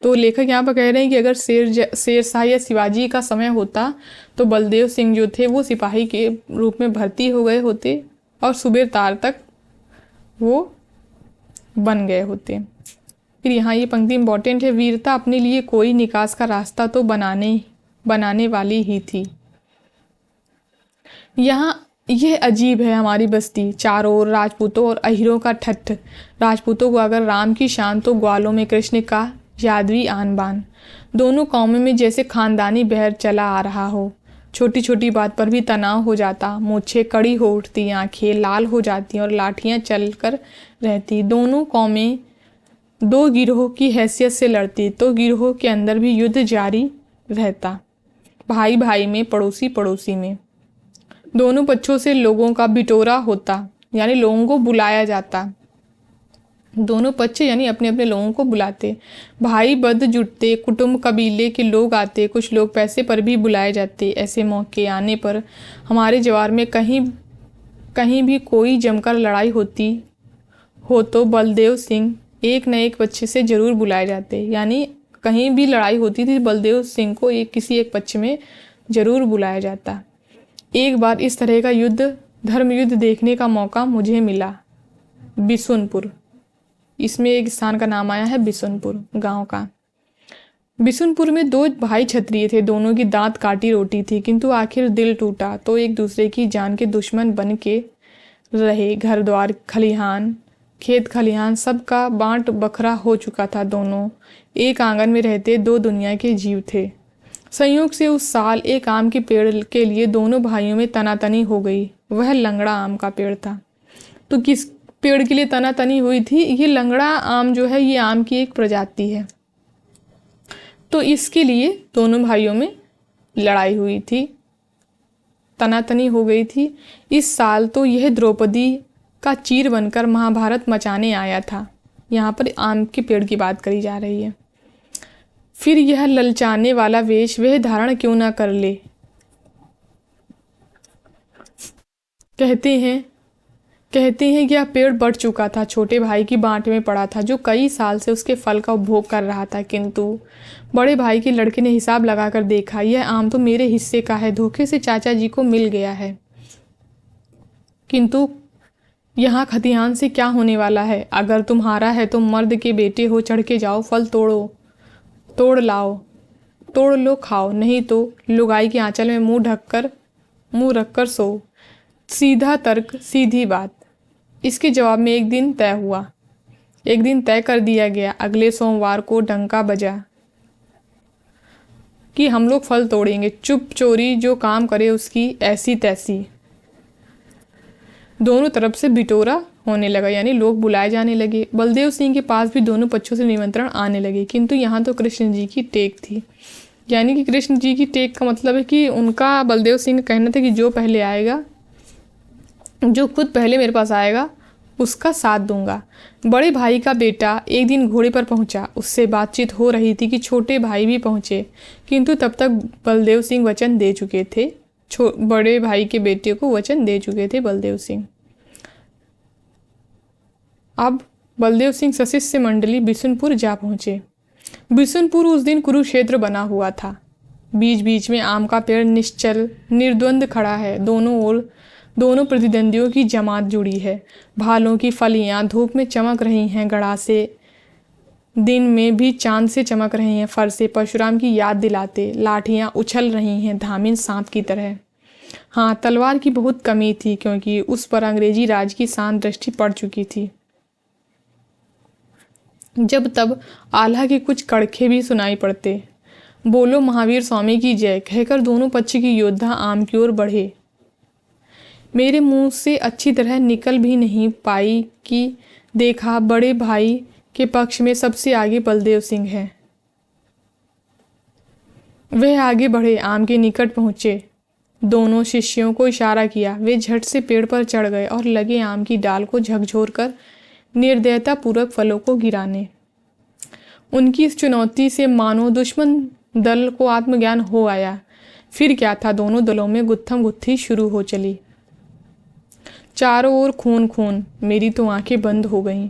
तो लेखक यहाँ पर कह रहे हैं कि अगर शेर शाह या शिवाजी का समय होता तो बलदेव सिंह जो थे वो सिपाही के रूप में भर्ती हो गए होते और सूबेदार तक वो बन गए होते। फिर यहाँ ये पंक्ति इंपॉर्टेंट है। वीरता अपने लिए कोई निकास का रास्ता तो बनाने वाली ही थी। यहाँ यह अजीब है हमारी बस्ती, चारों ओर राजपूतों और अहीरों का ठट्ठ। राजपूतों को अगर राम की शान तो ग्वालों में कृष्ण का यादवी आन बान। दोनों कौमों में जैसे खानदानी बहर चला आ रहा हो। छोटी छोटी बात पर भी तनाव हो जाता, मूछें कड़ी हो उठती, आंखें लाल हो जाती और लाठियां चल कर रहती। दोनों कौमें दो गिरोह की हैसियत से लड़ती तो गिरोह के अंदर भी युद्ध जारी रहता, भाई भाई में, पड़ोसी पड़ोसी में। दोनों पक्षों से लोगों का बिटोरा होता, यानी लोगों को बुलाया जाता। दोनों पक्ष यानी अपने अपने लोगों को बुलाते। भाई बद जुटते, कुटुंब कबीले के लोग आते, कुछ लोग पैसे पर भी बुलाए जाते। ऐसे मौके आने पर हमारे जवार में कहीं कहीं भी कोई जमकर लड़ाई होती हो तो बलदेव सिंह एक न एक पक्ष से जरूर बुलाए जाते। यानी कहीं भी लड़ाई होती थी बलदेव सिंह को किसी एक पक्ष में जरूर बुलाया जाता। एक बार इस तरह का युद्ध, धर्म युद्ध देखने का मौका मुझे मिला। बिसुनपुर, इसमें एक स्थान का नाम आया है बिसुनपुर गांव का। बिसुनपुर में दो भाई क्षत्रिय थे, दोनों की दांत काटी रोटी थी, किंतु आखिर दिल टूटा तो एक दूसरे की जान के दुश्मन बन के रहे। घर द्वार, खलिहान, खेत खलिहान सबका बांट बखरा हो चुका था। दोनों एक आंगन में रहते दो दुनिया के जीव थे। संयोग से उस साल एक आम के पेड़ के लिए दोनों भाइयों में तनातनी हो गई। वह लंगड़ा आम का पेड़ था। तो किस पेड़ के लिए तनातनी हुई थी? ये लंगड़ा आम जो है ये आम की एक प्रजाति है, तो इसके लिए दोनों भाइयों में लड़ाई हुई थी, तनातनी हो गई थी। इस साल तो यह द्रौपदी का चीर बनकर महाभारत मचाने आया था। यहाँ पर आम के पेड़ की बात करी जा रही है। फिर यह ललचाने वाला वेश वह धारण क्यों ना कर ले। कहते हैं यह पेड़ बढ़ चुका था, छोटे भाई की बांट में पड़ा था, जो कई साल से उसके फल का उपभोग कर रहा था। किंतु बड़े भाई के लड़के ने हिसाब लगाकर देखा, यह आम तो मेरे हिस्से का है, धोखे से चाचा जी को मिल गया है। किंतु यहाँ खतियान से क्या होने वाला है? अगर तुम्हारा है तो मर्द के बेटे हो, चढ़ के जाओ, फल तोड़ लाओ, तोड़ लो, खाओ, नहीं तो लुगाई के आंचल में मुंह रखकर सो। सीधा तर्क, सीधी बात। इसके जवाब में एक दिन तय कर दिया गया। अगले सोमवार को डंका बजा कि हम लोग फल तोड़ेंगे, चुप चोरी जो काम करे उसकी ऐसी तैसी। दोनों तरफ से बिटोरा होने लगा, यानी लोग बुलाए जाने लगे। बलदेव सिंह के पास भी दोनों पक्षों से निमंत्रण आने लगे, किंतु यहाँ तो कृष्ण जी की टेक थी। यानी कि कृष्ण जी की टेक का मतलब है कि उनका, बलदेव सिंह का कहना था कि जो पहले आएगा, जो खुद पहले मेरे पास आएगा उसका साथ दूंगा। बड़े भाई का बेटा एक दिन घोड़े पर पहुंचा, उससे बातचीत हो रही थी कि छोटे भाई भी पहुंचे, किंतु तब तक बलदेव सिंह वचन दे चुके थे। बड़े भाई के बेटे को वचन दे चुके थे बलदेव सिंह। अब बलदेव सिंह सशिष्य मंडली बिशुनपुर जा पहुंचे। बिशुनपुर उस दिन कुरुक्षेत्र बना हुआ था। बीच बीच में आम का पेड़ निश्चल निर्द्वंद खड़ा है। दोनों ओर दोनों प्रतिद्वंदियों की जमात जुड़ी है। भालों की फलियां धूप में चमक रही हैं, गड़ासे दिन में भी चांद से चमक रहे हैं। फरसे परशुराम की याद दिलाते, लाठियां उछल रही हैं धामिन सांप की तरह। हाँ, तलवार की बहुत कमी थी, क्योंकि उस पर अंग्रेजी राज की शांत दृष्टि पड़ चुकी थी। जब तब आल्हा के कुछ कड़खे भी सुनाई पड़ते। बोलो महावीर स्वामी की जय कहकर दोनों पक्ष की योद्धा आम की ओर बढ़े। मेरे मुंह से अच्छी तरह निकल भी नहीं पाई कि देखा बड़े भाई के पक्ष में सबसे आगे बलदेव सिंह है। वह आगे बढ़े, आम के निकट पहुंचे, दोनों शिष्यों को इशारा किया। वे झट से पेड़ पर चढ़ गए और लगे आम की डाल को झकझोर कर निर्दयता पूर्वक फलों को गिराने। उनकी इस चुनौती से मानो दुश्मन दल को आत्मज्ञान हो आया। फिर क्या था, दोनों दलों में गुत्थम गुत्थी शुरू हो चली। चारों ओर खून खून। मेरी तो आंखें बंद हो गईं।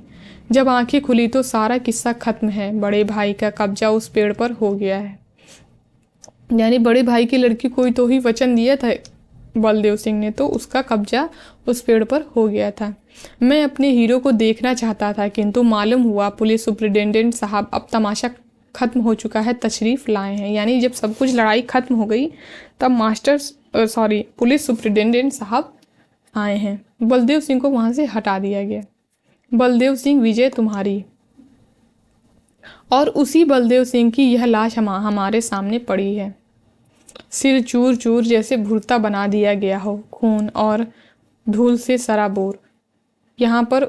जब आंखें खुली तो सारा किस्सा खत्म है। बड़े भाई का कब्जा उस पेड़ पर हो गया है। यानी बड़े भाई की लड़की को तो ही वचन दिया था बलदेव सिंह ने, तो उसका कब्जा उस पेड़ पर हो गया था। मैं अपने हीरो को देखना चाहता था, किंतु मालूम हुआ पुलिस सुप्रिटेंडेंट साहब अब तमाशा खत्म हो चुका है, तशरीफ लाए हैं। यानी जब सब कुछ लड़ाई खत्म हो गई तब पुलिस सुप्रिटेंडेंट साहब आए हैं। बलदेव सिंह को वहाँ से हटा दिया गया। बलदेव सिंह विजय तुम्हारी। और उसी बलदेव सिंह की यह लाश हमारे सामने पड़ी है। सिर चूर चूर जैसे भुर्ता बना दिया गया हो, खून और धूल से सराबोर। यहाँ पर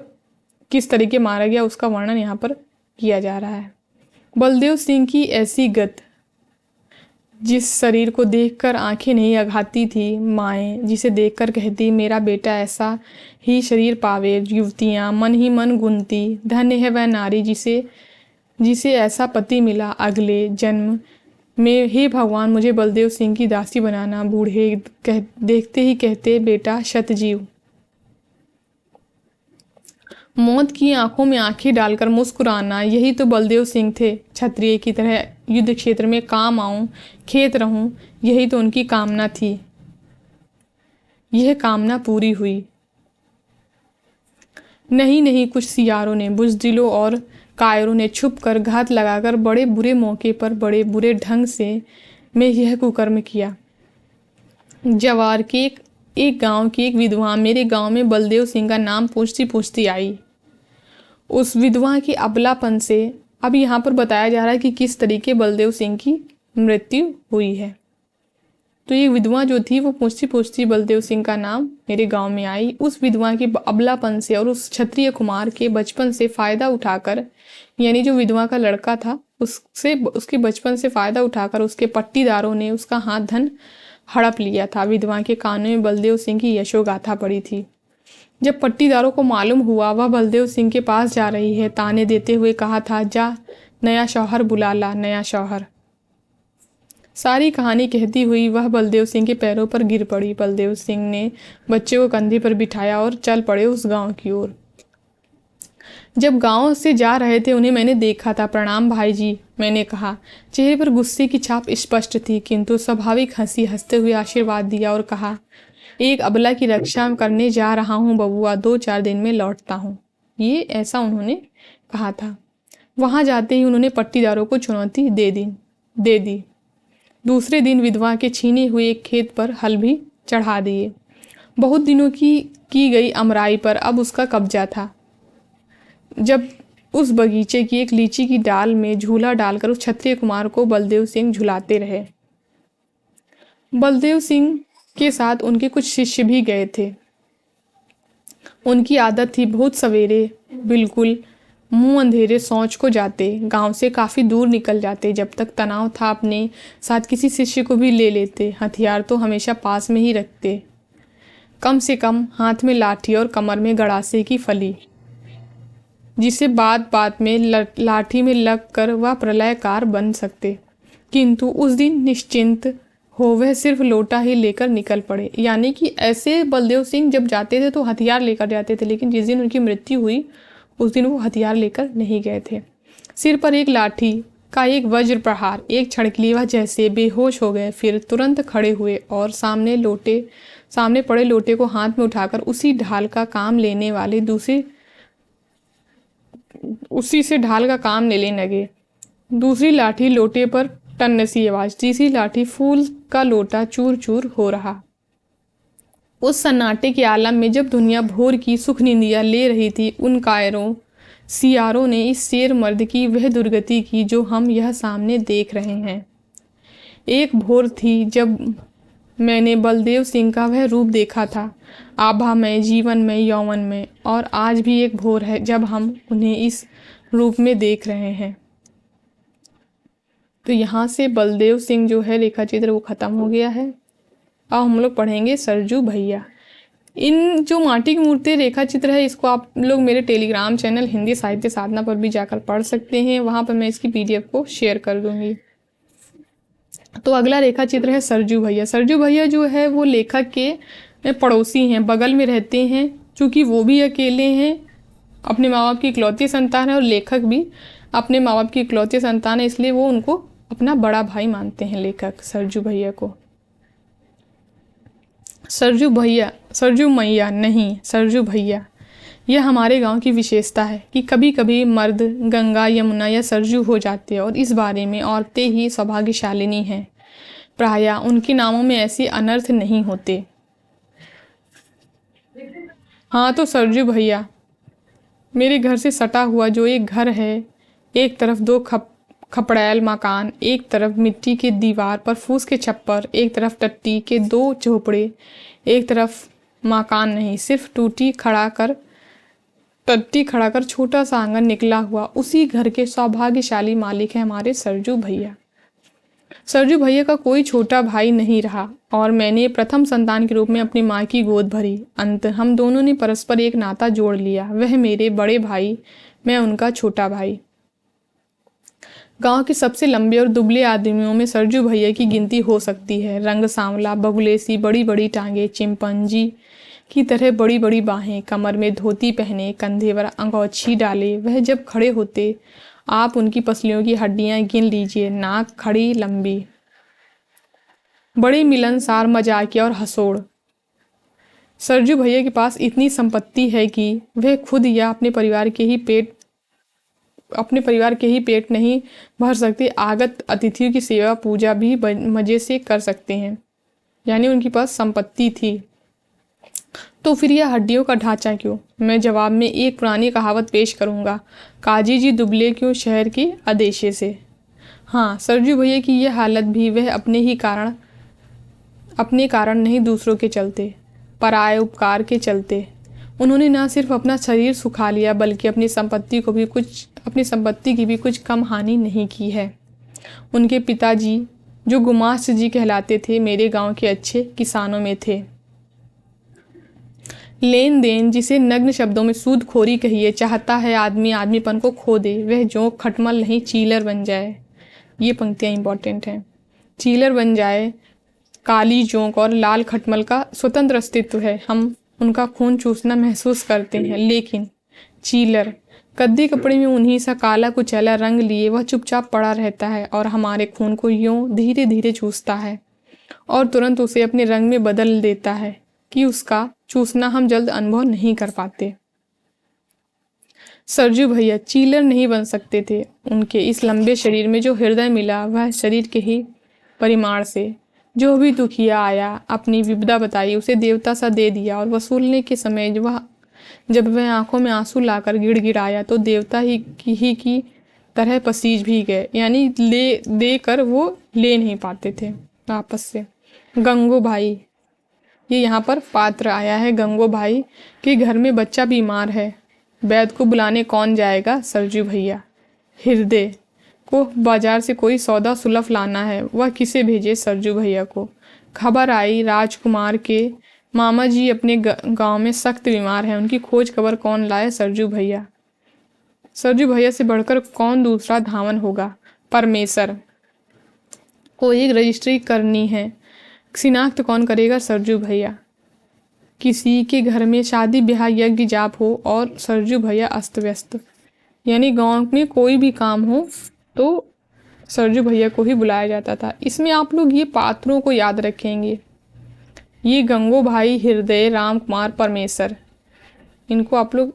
किस तरीके मारा गया उसका वर्णन यहाँ पर किया जा रहा है। बलदेव सिंह की ऐसी गत, जिस शरीर को देखकर आंखें नहीं अघाती थी माएँ, जिसे देखकर कहती मेरा बेटा ऐसा ही शरीर पावे। युवतियाँ मन ही मन गुनती, धन्य है वह नारी जिसे ऐसा पति मिला अगले जन्म में। हे भगवान, मुझे बलदेव सिंह की दासी बनाना। बूढ़े देखते ही कहते बेटा शतजीव। मौत की आंखों में आंखें डालकर मुस्कुराना, यही तो बलदेव सिंह थे। क्षत्रिय की तरह युद्ध क्षेत्र में काम आऊं, खेत रहूं, यही तो उनकी कामना थी। यह कामना पूरी हुई। नहीं, कुछ सियारों ने, बुज़दिलों और कायरों ने छुप कर घात लगाकर बड़े बुरे मौके पर बड़े बुरे ढंग से मैं यह कुकर्म किया। जवार के एक गांव की एक विधवा मेरे गांव में बलदेव सिंह का नाम पूछती पूछती आई। उस विधवा के अबलापन से अब यहाँ पर बताया जा रहा है कि किस तरीके बलदेव सिंह की मृत्यु हुई है। तो ये विधवा जो थी वो पूछती पूछती बलदेव सिंह का नाम मेरे गांव में आई। उस विधवा के अबलापन से और उस क्षत्रिय कुमार के बचपन से फ़ायदा उठाकर, यानी जो विधवा का लड़का था उसके बचपन से फ़ायदा उठाकर उसके पट्टीदारों ने उसका हाथ धन हड़प लिया था। विधवा के कानों में बलदेव सिंह की यशोगाथा पड़ी थी। जब पट्टीदारों को मालूम हुआ वह बलदेव सिंह के पास जा रही है, ताने देते हुए कहा था जा नया शौहर बुला ला, नया शौहर। सारी कहानी कहती हुई वह बलदेव सिंह के पैरों पर गिर पड़ी। बलदेव सिंह ने बच्चे को कंधे पर बिठाया और चल पड़े उस गांव की ओर। जब गांव से जा रहे थे उन्हें मैंने देखा था। प्रणाम भाई जी, मैंने कहा। चेहरे पर गुस्से की छाप स्पष्ट थी, किंतु स्वाभाविक हंसी हंसते हुए आशीर्वाद दिया और कहा एक अबला की रक्षा करने जा रहा हूँ बबुआ, 2-4 दिन में लौटता हूँ। ये ऐसा उन्होंने कहा था। वहाँ जाते ही उन्होंने पट्टीदारों को चुनौती दे दी। दूसरे दिन विधवा के छीने हुए एक खेत पर हल भी चढ़ा दिए। बहुत दिनों की गई अमराई पर अब उसका कब्जा था। जब उस बगीचे की एक लीची की डाल में झूला डालकर उस क्षत्रिय कुमार को बलदेव सिंह झुलाते रहे। बलदेव सिंह के साथ उनके कुछ शिष्य भी गए थे। उनकी आदत थी बहुत सवेरे, बिल्कुल मुंह अंधेरे शौच को जाते, गांव से काफ़ी दूर निकल जाते। जब तक तनाव था अपने साथ किसी शिष्य को भी ले लेते। हथियार तो हमेशा पास में ही रखते, कम से कम हाथ में लाठी और कमर में गड़ासे की फली, जिसे बात बात में लाठी में लग कर वह प्रलयकार बन सकते। किंतु उस दिन निश्चिंत हो वह सिर्फ लोटा ही लेकर निकल पड़े। यानी कि ऐसे बलदेव सिंह जब जाते थे तो हथियार लेकर जाते थे, लेकिन जिस दिन उनकी मृत्यु हुई उस दिन वो हथियार लेकर नहीं गए थे। सिर पर एक लाठी का एक वज्र प्रहार, एक छड़कली, वह जैसे बेहोश हो गए। फिर तुरंत खड़े हुए और सामने पड़े लोटे को हाथ में उठाकर उसी से ढाल का काम लेने लगे। दूसरी लाठी लोटे पर टन्नसी आवाज, तीसरी लाठी फूल का लोटा चूर चूर हो रहा। उस सन्नाटे के आलम में जब दुनिया भोर की सुख निंदिया ले रही थी, उन सियारों ने इस शेर मर्द की वह दुर्गति की जो हम यह सामने देख रहे हैं। एक भोर थी जब मैंने बलदेव सिंह का वह रूप देखा था, आभा में, जीवन में, यौवन में, और आज भी एक भोर है जब हम उन्हें इस रूप में देख रहे हैं। तो यहाँ से बलदेव सिंह जो है रेखा चित्र वो ख़त्म हो गया है। अब हम लोग पढ़ेंगे सरजू भैया। इन जो माटी की मूर्ति रेखा चित्र है इसको आप लोग मेरे टेलीग्राम चैनल हिंदी साहित्य साधना पर भी जाकर पढ़ सकते हैं। वहाँ पर मैं इसकी PDF को शेयर कर दूँगी। तो अगला रेखा चित्र है सरजू भैया। सरजू भैया जो है वो लेखक के पड़ोसी हैं, बगल में रहते हैं। चूँकि वो भी अकेले हैं, अपने माँ बाप की इकलौती संतान है, और लेखक भी अपने माँ बाप की इकलौती संतान है, इसलिए वो उनको अपना बड़ा भाई मानते हैं लेखक सरजू भैया को। सरजू मैया नहीं, सरजू भैया। यह हमारे गांव की विशेषता है कि कभी कभी मर्द गंगा, यमुना या सरजू हो जाते हैं, और इस बारे में औरतें ही सौभाग्यशालिनी हैं। प्रायः उनके नामों में ऐसे अनर्थ नहीं होते। हाँ तो सरजू भैया, मेरे घर से सटा हुआ जो एक घर है, एक तरफ दो खपड़ैल मकान, एक तरफ मिट्टी के दीवार पर फूस के छप्पर, एक तरफ टट्टी के दो झोपड़े, एक तरफ मकान नहीं, सिर्फ टट्टी खड़ा कर छोटा सा आंगन निकला हुआ, उसी घर के सौभाग्यशाली मालिक हैं हमारे सरजू भैया। सरजू भैया का कोई छोटा भाई नहीं रहा और मैंने प्रथम संतान के रूप में अपनी माँ की गोद भरी। अंत हम दोनों ने परस्पर एक नाता जोड़ लिया। वह मेरे बड़े भाई, मैं उनका छोटा भाई। गांव के सबसे लंबे और दुबले आदमियों में सरजू भैया की गिनती हो सकती है। रंग सांवला, बगुलेसी, बड़ी बड़ी टांगे, चिंपंजी की तरह बड़ी बड़ी बाहें, कमर में धोती पहने, कंधे पर अंगोछी डाले। वह जब खड़े होते आप उनकी पसलियों की हड्डियां गिन लीजिए। नाक खड़ी लंबी, बड़े मिलनसार, मजाकिया और हंसोड़। सरजू भैया के पास इतनी संपत्ति है कि वह खुद या अपने परिवार के ही पेट नहीं भर सकते, आगत अतिथियों की सेवा पूजा भी मजे से कर सकते हैं। यानी उनके पास संपत्ति थी, तो फिर यह हड्डियों का ढांचा क्यों? मैं जवाब में एक पुरानी कहावत पेश करूंगा, काजी जी दुबले क्यों शहर के अदेशे से। हाँ, सरजू भैया की यह हालत भी वह अपने कारण नहीं, दूसरों के चलते, पराये उपकार के चलते। उन्होंने न सिर्फ अपना शरीर सुखा लिया बल्कि अपनी संपत्ति की भी कुछ कम हानि नहीं की है। उनके पिताजी, जो गुमाश्त जी कहलाते थे, मेरे गांव के अच्छे किसानों में थे। लेन देन, जिसे नग्न शब्दों में सूदखोरी कहिए, चाहता है आदमी आदमीपन को खो दे, वह जोंक खटमल नहीं चीलर बन जाए। ये पंक्तियाँ इंपॉर्टेंट हैं। चीलर बन जाए। काली जोंक और लाल खटमल का स्वतंत्र अस्तित्व है, हम उनका खून चूसना महसूस करते हैं, लेकिन चीलर कद्दी कपड़े में उन्हीं सा काला कुचैला रंग लिए वह चुपचाप पड़ा रहता है और हमारे खून को यूं धीरे धीरे चूसता है और तुरंत उसे अपने रंग में बदल देता है कि उसका चूसना हम जल्द अनुभव नहीं कर पाते। सरजू भैया चीलर नहीं बन सकते थे। उनके इस लंबे शरीर में जो हृदय मिला वह शरीर के ही परिमाण से। जो भी दुखिया आया, अपनी विपदा बताई, उसे देवता सा दे दिया और वसूलने के समय जब वह आंखों में आंसू लाकर गिड़गिड़ाया तो देवता की तरह पसीज भी गए, यानी दे कर वो ले नहीं पाते थे वापस से। गंगो भाई, ये यहाँ पर पात्र आया है। गंगो भाई के घर में बच्चा बीमार है, वैद्य को बुलाने कौन जाएगा? सरजू भैया। हृदय को बाजार से कोई सौदा सुलभ लाना है, वह किसे भेजे? सरजू भैया को। खबर आई राजकुमार के मामा जी अपने गांव में सख्त बीमार हैं, उनकी खोज खबर कौन लाए? सरजू भैया। सरजू भैया से बढ़कर कौन दूसरा धावन होगा? परमेश्वर को एक रजिस्ट्री करनी है, शिनाख्त कौन करेगा? सरजू भैया। किसी के घर में शादी ब्याह यज्ञ जाप हो और सरजू भैया अस्त व्यस्त, यानी गांव में कोई भी काम हो तो सरजू भैया को ही बुलाया जाता था। इसमें आप लोग ये पात्रों को याद रखेंगे, ये गंगो भाई, हृदय, राम कुमार, परमेश्वर, इनको आप लोग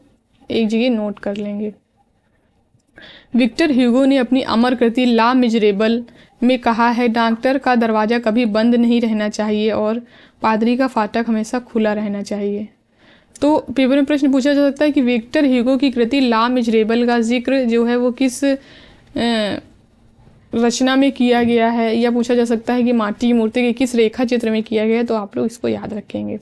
एक जगह नोट कर लेंगे। विक्टर ह्यूगो ने अपनी अमर कृति ला मिजरेबल में कहा है, डॉक्टर का दरवाज़ा कभी बंद नहीं रहना चाहिए और पादरी का फाटक हमेशा खुला रहना चाहिए। तो पेपर में प्रश्न पूछा जा सकता है कि विक्टर ह्यूगो की कृति ला मिजरेबल का जिक्र जो है वो किस रचना में किया गया है, या पूछा जा सकता है कि माटी की मूर्ति के किस रेखा चित्र में किया गया है। तो आप लोग इसको याद रखेंगे।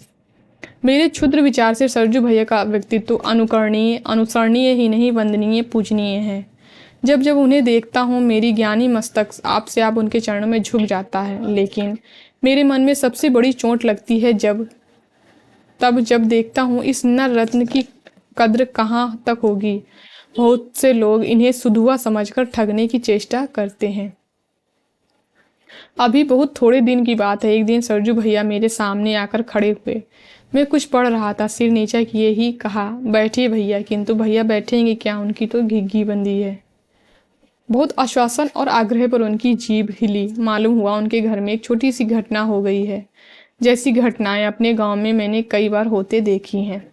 मेरे क्षुद्र विचार से सरजू भैया का व्यक्तित्व अनुसरणीय ही नहीं, वंदनीय, पूजनीय है। जब जब उन्हें देखता हूँ मेरी ज्ञानी मस्तक आपसे आप उनके चरणों में झुक जाता है, लेकिन मेरे मन में सबसे बड़ी चोट लगती है जब देखता हूँ इस नर रत्न की कद्र कहाँ तक होगी। बहुत से लोग इन्हें सुधुआ समझकर ठगने की चेष्टा करते हैं। अभी बहुत थोड़े दिन की बात है, एक दिन सरजू भैया मेरे सामने आकर खड़े हुए। मैं कुछ पढ़ रहा था, सिर नीचा किए ही कहा, बैठिए भैया। किंतु भैया बैठेंगे क्या, उनकी तो घिग्गी बंदी है। बहुत आश्वासन और आग्रह पर उनकी जीभ हिली। मालूम हुआ उनके घर में एक छोटी सी घटना हो गई है। जैसी घटनाएं अपने गांव में मैंने कई बार होते देखी हैं,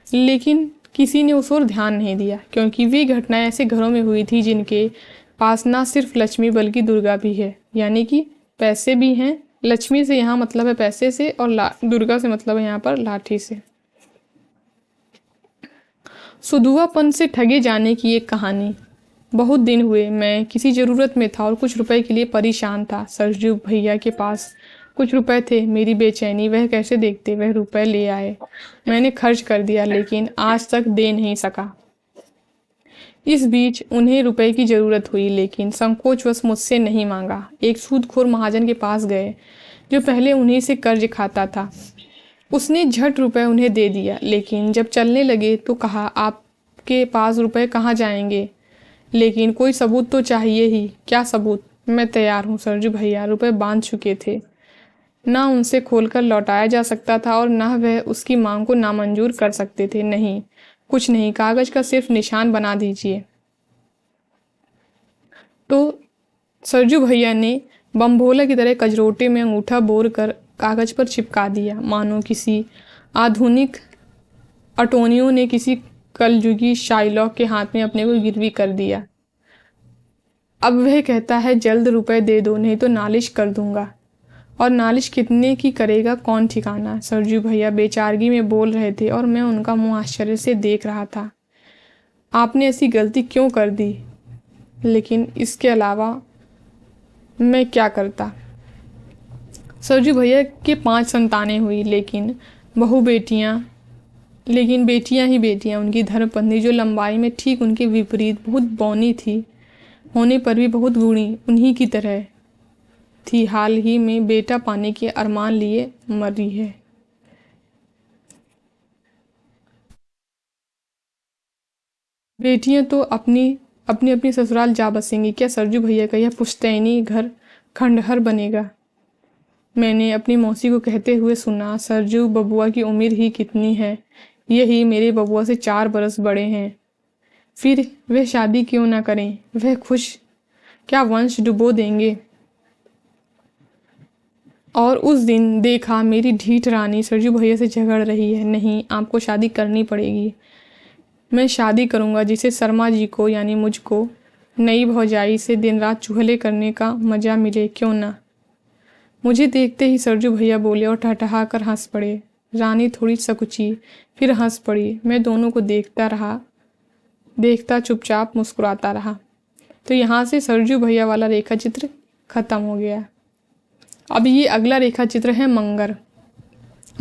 लेकिन किसी ने उस ओर ध्यान नहीं दिया, क्योंकि वे घटनाएं ऐसे घरों में हुई थी जिनके पास ना सिर्फ लक्ष्मी बल्कि दुर्गा भी है, यानी कि पैसे भी हैं। लक्ष्मी से यहाँ मतलब है पैसे से और दुर्गा से मतलब है यहाँ पर लाठी से। सुधुआपन से ठगे जाने की एक कहानी। बहुत दिन हुए, मैं किसी ज़रूरत में था और कुछ रुपए के लिए परेशान था। सरजू भैया के पास कुछ रुपए थे। मेरी बेचैनी वह कैसे देखते। वह रुपए ले आए, मैंने खर्च कर दिया, लेकिन आज तक दे नहीं सका। इस बीच उन्हें रुपए की ज़रूरत हुई, लेकिन संकोचवश मुझसे नहीं मांगा। एक सूदखोर महाजन के पास गए जो पहले उन्हीं से कर्ज खाता था। उसने झट रुपए उन्हें दे दिया, लेकिन जब चलने लगे तो कहा, आपके पास रुपए कहाँ जाएंगे? लेकिन कोई सबूत तो चाहिए ही। क्या सबूत? मैं तैयार हूँ सरजू भैया। रुपए बांध चुके थे, ना उनसे खोलकर लौटाया जा सकता था और ना वह उसकी मांग को नामंजूर कर सकते थे। नहीं, कुछ नहीं, कागज का सिर्फ निशान बना दीजिए। तो सरजू भैया ने बमभोला की तरह कजरोटे में अंगूठा बोर कर कागज पर चिपका दिया, मानो किसी आधुनिक अटोनियों ने किसी कलयुगी शाइलॉक के हाथ में अपने को गिरवी कर दिया। अब वह कहता है जल्द रुपए दे दो, नहीं तो नालिश कर दूंगा। और नालिश कितने की करेगा कौन ठिकाना। सरजू भैया बेचारगी में बोल रहे थे और मैं उनका मुंह आश्चर्य से देख रहा था। आपने ऐसी गलती क्यों कर दी? लेकिन इसके अलावा मैं क्या करता। सरजू भैया के 5 संतानें हुई, लेकिन बेटियां ही बेटियां। उनकी धर्मपत्नी जो लंबाई में ठीक उनके विपरीत बहुत बौनी थी, होने पर भी बहुत गुणी उन्हीं की तरह थी, हाल ही में बेटा पाने के अरमान लिए मरी है। बेटियां तो अपनी अपनी अपनी ससुराल जा बसेंगी। क्या सरजू भैया का यह पुश्तैनी घर खंडहर बनेगा? मैंने अपनी मौसी को कहते हुए सुना, सरजू बबुआ की उम्र ही कितनी है? यही मेरे बबुआ से 4 बरस बड़े हैं। फिर वह शादी क्यों ना करें? वह खुश क्या वंश डुबो देंगे। और उस दिन देखा मेरी ढीठ रानी सरजू भैया से झगड़ रही है। नहीं, आपको शादी करनी पड़ेगी। मैं शादी करूंगा जिसे शर्मा जी को यानी मुझको नई भौजाई से दिन रात चूहले करने का मजा मिले, क्यों ना। मुझे देखते ही सरजू भैया बोले और ठठहा कर हंस पड़े। रानी थोड़ी सकुची, फिर हंस पड़ी। मैं दोनों को देखता चुपचाप मुस्कुराता रहा। तो यहाँ से सरजू भैया वाला रेखा चित्र खत्म हो गया। अब ये अगला रेखा चित्र है मंगर।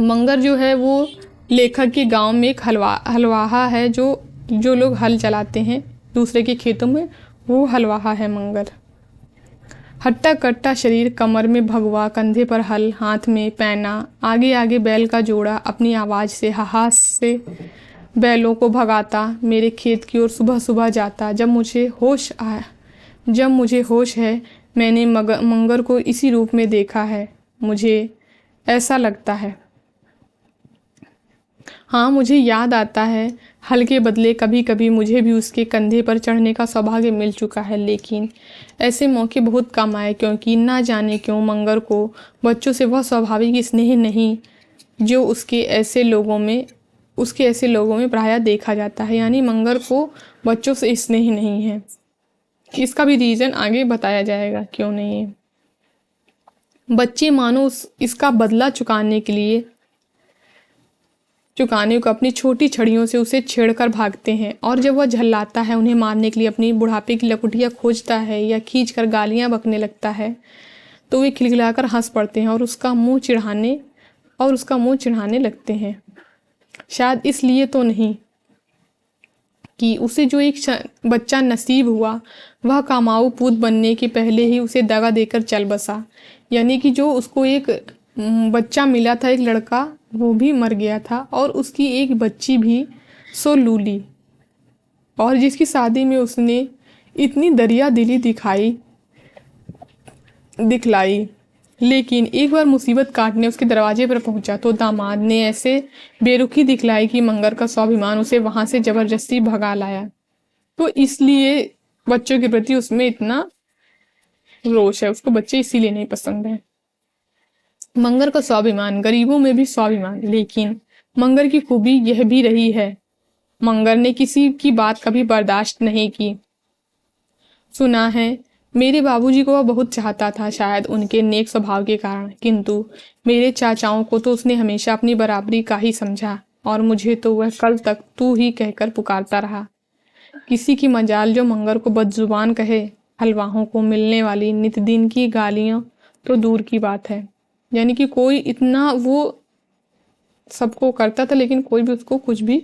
मंगर जो है वो लेखक के गांव में एक हलवाहा है। जो लोग हल चलाते हैं दूसरे के खेतों में, वो हलवाहा है मंगर। हट्टा कट्टा शरीर, कमर में भगवा, कंधे पर हल, हाथ में पैना, आगे आगे बैल का जोड़ा, अपनी आवाज़ से हाहास से बैलों को भगाता मेरे खेत की ओर सुबह सुबह जाता। जब मुझे होश है मैंने मंगर को इसी रूप में देखा है। मुझे ऐसा लगता है, हाँ मुझे याद आता है, हल के बदले कभी कभी मुझे भी उसके कंधे पर चढ़ने का सौभाग्य मिल चुका है। लेकिन ऐसे मौके बहुत कम आए, क्योंकि ना जाने क्यों मंगर को बच्चों से वह स्वाभाविक स्नेह नहीं जो उसके ऐसे लोगों में प्रायः देखा जाता है। यानी मंगर को बच्चों से स्नेह नहीं है। इसका भी रीज़न आगे बताया जाएगा क्यों नहीं है। बच्चे मानो इसका बदला चुकाने को अपनी छोटी छड़ियों से उसे छेड़कर भागते हैं, और जब वह झल्लाता है उन्हें मारने के लिए अपनी बुढ़ापे की लकुटियाँ खोजता है या खींचकर गालियाँ बकने लगता है, तो वे खिलखिलाकर हंस पड़ते हैं और उसका मुंह चिढ़ाने लगते हैं। शायद इसलिए तो नहीं कि उसे जो एक बच्चा नसीब हुआ वह कामाऊ पूत बनने के पहले ही उसे दगा देकर चल बसा। यानी कि जो उसको एक बच्चा मिला था, एक लड़का, वो भी मर गया था और उसकी एक बच्ची भी सो लूली, और जिसकी शादी में उसने इतनी दरिया दिली दिखलाई। लेकिन एक बार मुसीबत काटने उसके दरवाजे पर पहुंचा तो दामाद ने ऐसे बेरुखी दिखलाई कि मंगर का स्वाभिमान उसे वहां से जबरदस्ती भगा लाया। तो इसलिए बच्चों के प्रति उसमें इतना रोष है, उसको बच्चे इसीलिए नहीं पसंद है। मंगर का स्वाभिमान, गरीबों में भी स्वाभिमान। लेकिन मंगर की खूबी यह भी रही है, मंगर ने किसी की बात कभी बर्दाश्त नहीं की। सुना है मेरे बाबूजी को वह बहुत चाहता था, शायद उनके नेक स्वभाव के कारण, किंतु मेरे चाचाओं को तो उसने हमेशा अपनी बराबरी का ही समझा। और मुझे तो वह कल तक तू ही कहकर पुकारता रहा। किसी की मजाल जो मंगर को बदजुबान कहे। हलवाहों को मिलने वाली नित दिन की गालियां तो दूर की बात है। यानी कि कोई इतना वो सबको करता था लेकिन कोई भी उसको कुछ भी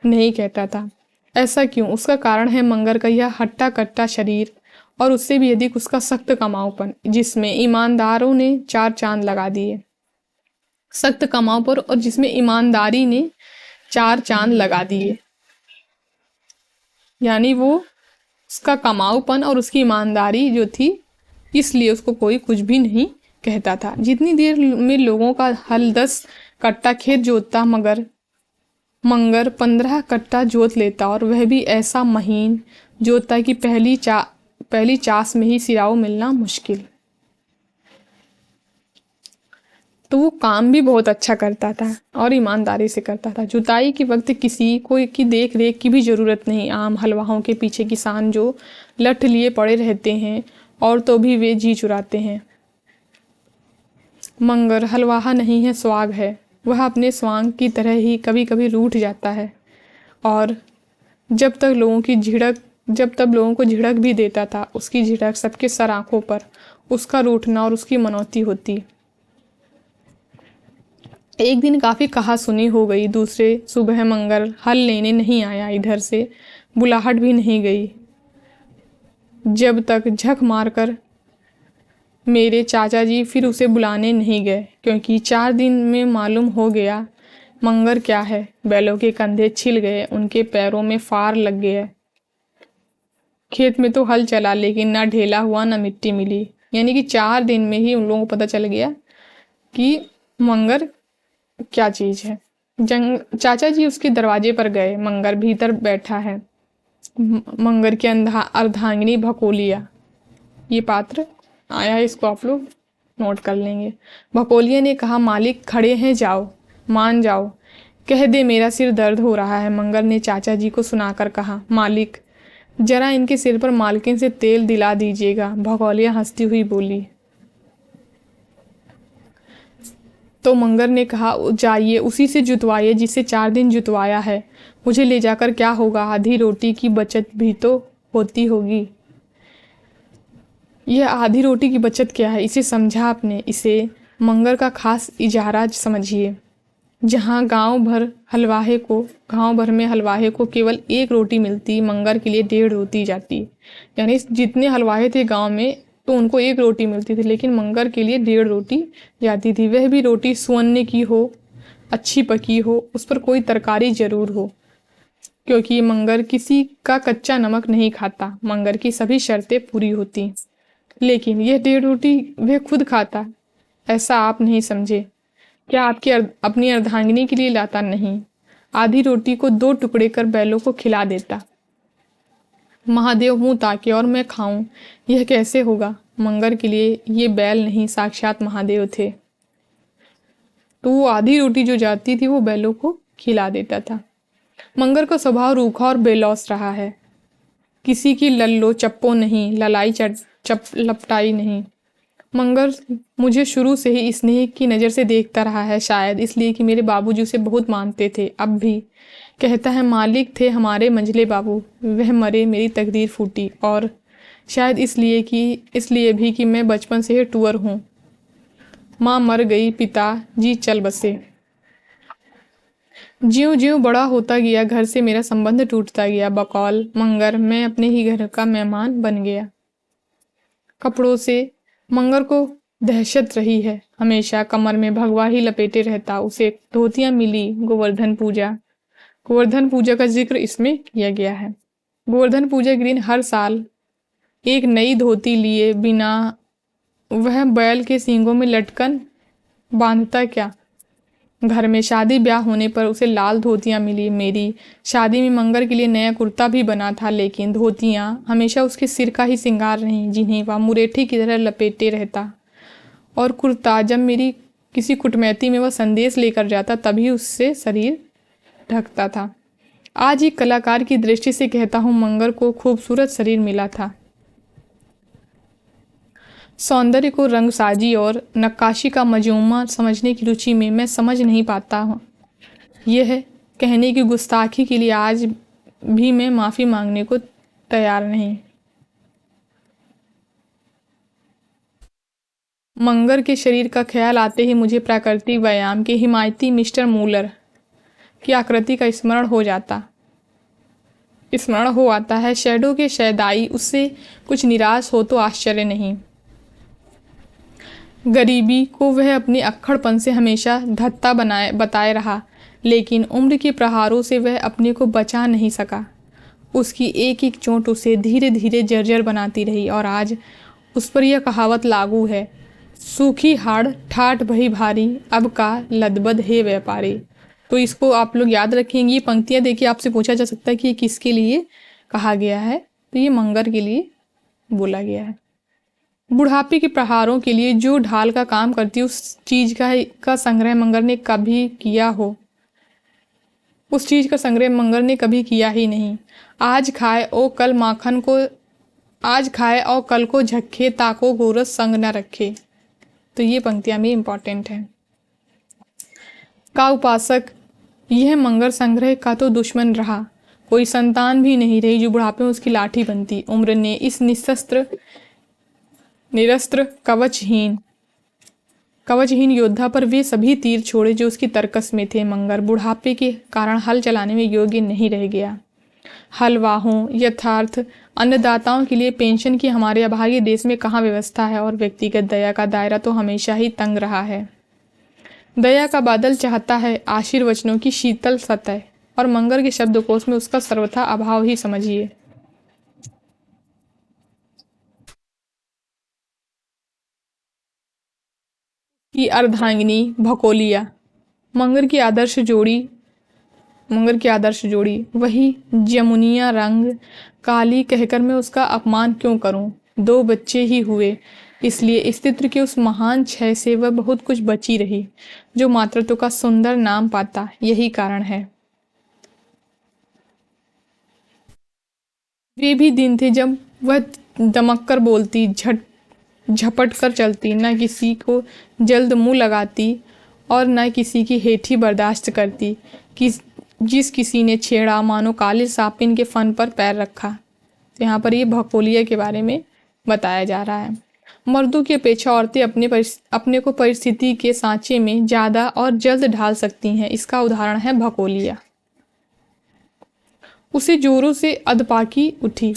नहीं कहता था। ऐसा क्यों? उसका कारण है मंगर का यह हट्टा कट्टा शरीर और उससे भी अधिक उसका सख्त कमाऊपन, जिसमें ईमानदारों ने चार चांद लगा दिए। सख्त कमाऊ पर और जिसमें ईमानदारी ने चार चांद लगा दिए। यानी वो उसका कमाऊपन और उसकी ईमानदारी जो थी, इसलिए उसको कोई कुछ भी नहीं कहता था। जितनी देर में लोगों का हल 10 कट्टा खेत जोतता मगर मंगर 15 कट्टा जोत लेता, और वह भी ऐसा महीन जोतता कि पहली चास में ही सिराओ मिलना मुश्किल। तो वो काम भी बहुत अच्छा करता था और ईमानदारी से करता था। जुताई के वक्त किसी कोई की देख रेख की भी ज़रूरत नहीं। आम हलवाहों के पीछे किसान जो लठ लिए पड़े रहते हैं और तो भी वे जी चुराते हैं। मंगर हलवाहा नहीं है, स्वाग है। वह अपने स्वांग की तरह ही कभी कभी रूठ जाता है, और जब तक लोगों को झिड़क भी देता था, उसकी झिड़क सबके सर आंखों पर उसका रूठना और उसकी मनौती होती। एक दिन काफ़ी कहा सुनी हो गई। दूसरे सुबह मंगर हल लेने नहीं आया, इधर से बुलाहट भी नहीं गई, जब तक झक मारकर मेरे चाचा जी फिर उसे बुलाने नहीं गए, क्योंकि 4 दिन में मालूम हो गया मंगर क्या है। बैलों के कंधे छिल गए, उनके पैरों में फार लग गए। खेत में तो हल चला लेकिन ना ढेला हुआ ना मिट्टी मिली। यानी कि 4 दिन में ही उन लोगों को पता चल गया कि मंगर क्या चीज है। चाचा जी उसके दरवाजे पर गए। मंगर भीतर बैठा है। मंगर की अर्धांगिनी भकोलिया, ये पात्र आया है, इसको आप लोग नोट कर लेंगे। भकोलिया ने कहा, मालिक खड़े हैं, जाओ मान जाओ, कह दे मेरा सिर दर्द हो रहा है। मंगर ने चाचा जी को सुनाकर कहा, मालिक जरा इनके सिर पर मालकिन से तेल दिला दीजिएगा। भकोलिया हंसती हुई बोली। तो मंगर ने कहा, जाइए उसी से जुतवाइए जिससे 4 दिन जुतवाया है। मुझे ले जाकर क्या होगा, आधी रोटी की बचत भी तो होती होगी। यह आधी रोटी की बचत क्या है, इसे समझा आपने? इसे मंगर का खास इजारा समझिए। जहाँ गांव भर में हलवाहे को केवल 1 रोटी मिलती, मंगर के लिए 1.5 रोटी जाती। यानी जितने हलवाहे थे गांव में तो उनको 1 रोटी मिलती थी, लेकिन मंगर के लिए 1.5 रोटी जाती थी। वह भी रोटी सुअन्ने की हो, अच्छी पकी हो, उस पर कोई तरकारी जरूर हो, क्योंकि मंगर किसी का कच्चा नमक नहीं खाता। मंगर की सभी शर्तें पूरी होती, लेकिन यह 1.5 रोटी वह खुद खाता, ऐसा आप नहीं समझे क्या? आपकी अपनी अर्धांगिनी के लिए लाता नहीं, आधी रोटी को 2 टुकड़े कर बैलों को खिला देता। महादेव मुंह ताके और मैं खाऊं, यह कैसे होगा? मंगर के लिए ये बैल नहीं, साक्षात महादेव थे। तो वो आधी रोटी जो जाती थी वो बैलों को खिला देता था। मंगर का स्वभाव रूखा और बेलौस रहा है। किसी की लल्लो चप्पो नहीं, ललाई लपटाई नहीं। मंगर मुझे शुरू से ही स्नेह की नज़र से देखता रहा है, शायद इसलिए कि मेरे बाबूजी उसे बहुत मानते थे। अब भी कहता है, मालिक थे हमारे मंझले बाबू, वह मरे मेरी तकदीर फूटी। और शायद इसलिए भी कि मैं बचपन से ही टूअर हूँ। माँ मर गई, पिता जी चल बसे। ज्यों ज्यों बड़ा होता गया घर से मेरा संबंध टूटता गया। बकौल मंगर मैं अपने ही घर का मेहमान बन गया। कपड़ों से मंगर को दहशत रही है। हमेशा कमर में भगवा ही लपेटे रहता। उसे धोतियां मिली गोवर्धन पूजा का जिक्र इसमें किया गया है। गोवर्धन पूजा के दिन हर साल एक नई धोती लिए बिना वह बैल के सींगों में लटकन बांधता क्या? घर में शादी ब्याह होने पर उसे लाल धोतियां मिली। मेरी शादी में मंगर के लिए नया कुर्ता भी बना था, लेकिन धोतियां हमेशा उसके सिर का ही श्रृंगार रहीं, जिन्हें वह मुरेठी की तरह लपेटे रहता। और कुर्ता जब मेरी किसी कुटमैती में वह संदेश लेकर जाता तभी उससे शरीर ढकता था। आज एक कलाकार की दृष्टि से कहता हूँ, मंगर को खूबसूरत शरीर मिला था। सौंदर्य को रंगसाजी और नक्काशी का मजमूआ समझने की रुचि में मैं समझ नहीं पाता हूँ। यह कहने की गुस्ताखी के लिए आज भी मैं माफ़ी मांगने को तैयार नहीं। मंगर के शरीर का ख्याल आते ही मुझे प्राकृतिक व्यायाम के हिमायती मिस्टर मूलर की आकृति का स्मरण हो आता है। शैडो के शैदाई उससे कुछ निराश हो तो आश्चर्य नहीं। गरीबी को वह अपने अक्खड़पन से हमेशा धत्ता बताए रहा, लेकिन उम्र के प्रहारों से वह अपने को बचा नहीं सका। उसकी एक एक चोट उसे धीरे धीरे जर्जर बनाती रही और आज उस पर यह कहावत लागू है, सूखी हाड़ ठाठ भई भारी, अब का लदबद है व्यापारी। तो इसको आप लोग याद रखेंगे। ये पंक्तियाँ देखिए, आपसे पूछा जा सकता है कि ये किसके लिए कहा गया है, तो ये मंगर के लिए बोला गया है। बुढ़ापे के प्रहारों के लिए जो ढाल का काम करती उस चीज का संग्रह मंगर ने कभी किया हो, उस चीज का संग्रह मंगर ने कभी किया ही नहीं। आज खाए और कल को झक्खे, ताको गोरस संग न रखे। तो ये पंक्तियां भी इंपॉर्टेंट है। का उपासक, यह मंगर संग्रह का तो दुश्मन रहा, कोई संतान भी नहीं रही जो बुढ़ापे में उसकी लाठी बनती। उम्र ने इस निरस्त्र कवचहीन योद्धा पर वे सभी तीर छोड़े जो उसकी तरकस में थे। मंगर बुढ़ापे के कारण हल चलाने में योग्य नहीं रह गया। हलवाहों, यथार्थ अन्नदाताओं के लिए पेंशन की हमारे अभागे देश में कहाँ व्यवस्था है, और व्यक्तिगत दया का दायरा तो हमेशा ही तंग रहा है। दया का बादल चाहता है आशीर्वचनों की शीतल सतह, और मंगर के शब्दकोश में उसका सर्वथा अभाव ही समझिए। की अर्धांगिनी भकोलिया, मंगर की आदर्श जोड़ी वही जमुनिया रंग काली कहकर मैं उसका अपमान क्यों करूं। 2 बच्चे ही हुए, इसलिए स्त्रीत्व के उस महान क्षय से वह बहुत कुछ बची रही जो मातृत्व का सुंदर नाम पाता। यही कारण है। वे भी दिन थे जब वह दमक कर बोलती, झपट कर चलती, न किसी को जल्द मुंह लगाती और न किसी की हेठी बर्दाश्त करती। जिस किसी ने छेड़ा मानो काले सापिन के फन पर पैर रखा। तो यहाँ पर ये भकोलिया के बारे में बताया जा रहा है। मर्दों की अपेक्षा औरतें अपने को परिस्थिति के सांचे में ज़्यादा और जल्द ढाल सकती हैं। इसका उदाहरण है भकोलिया। उसे जोरों से अधपाकी उठी।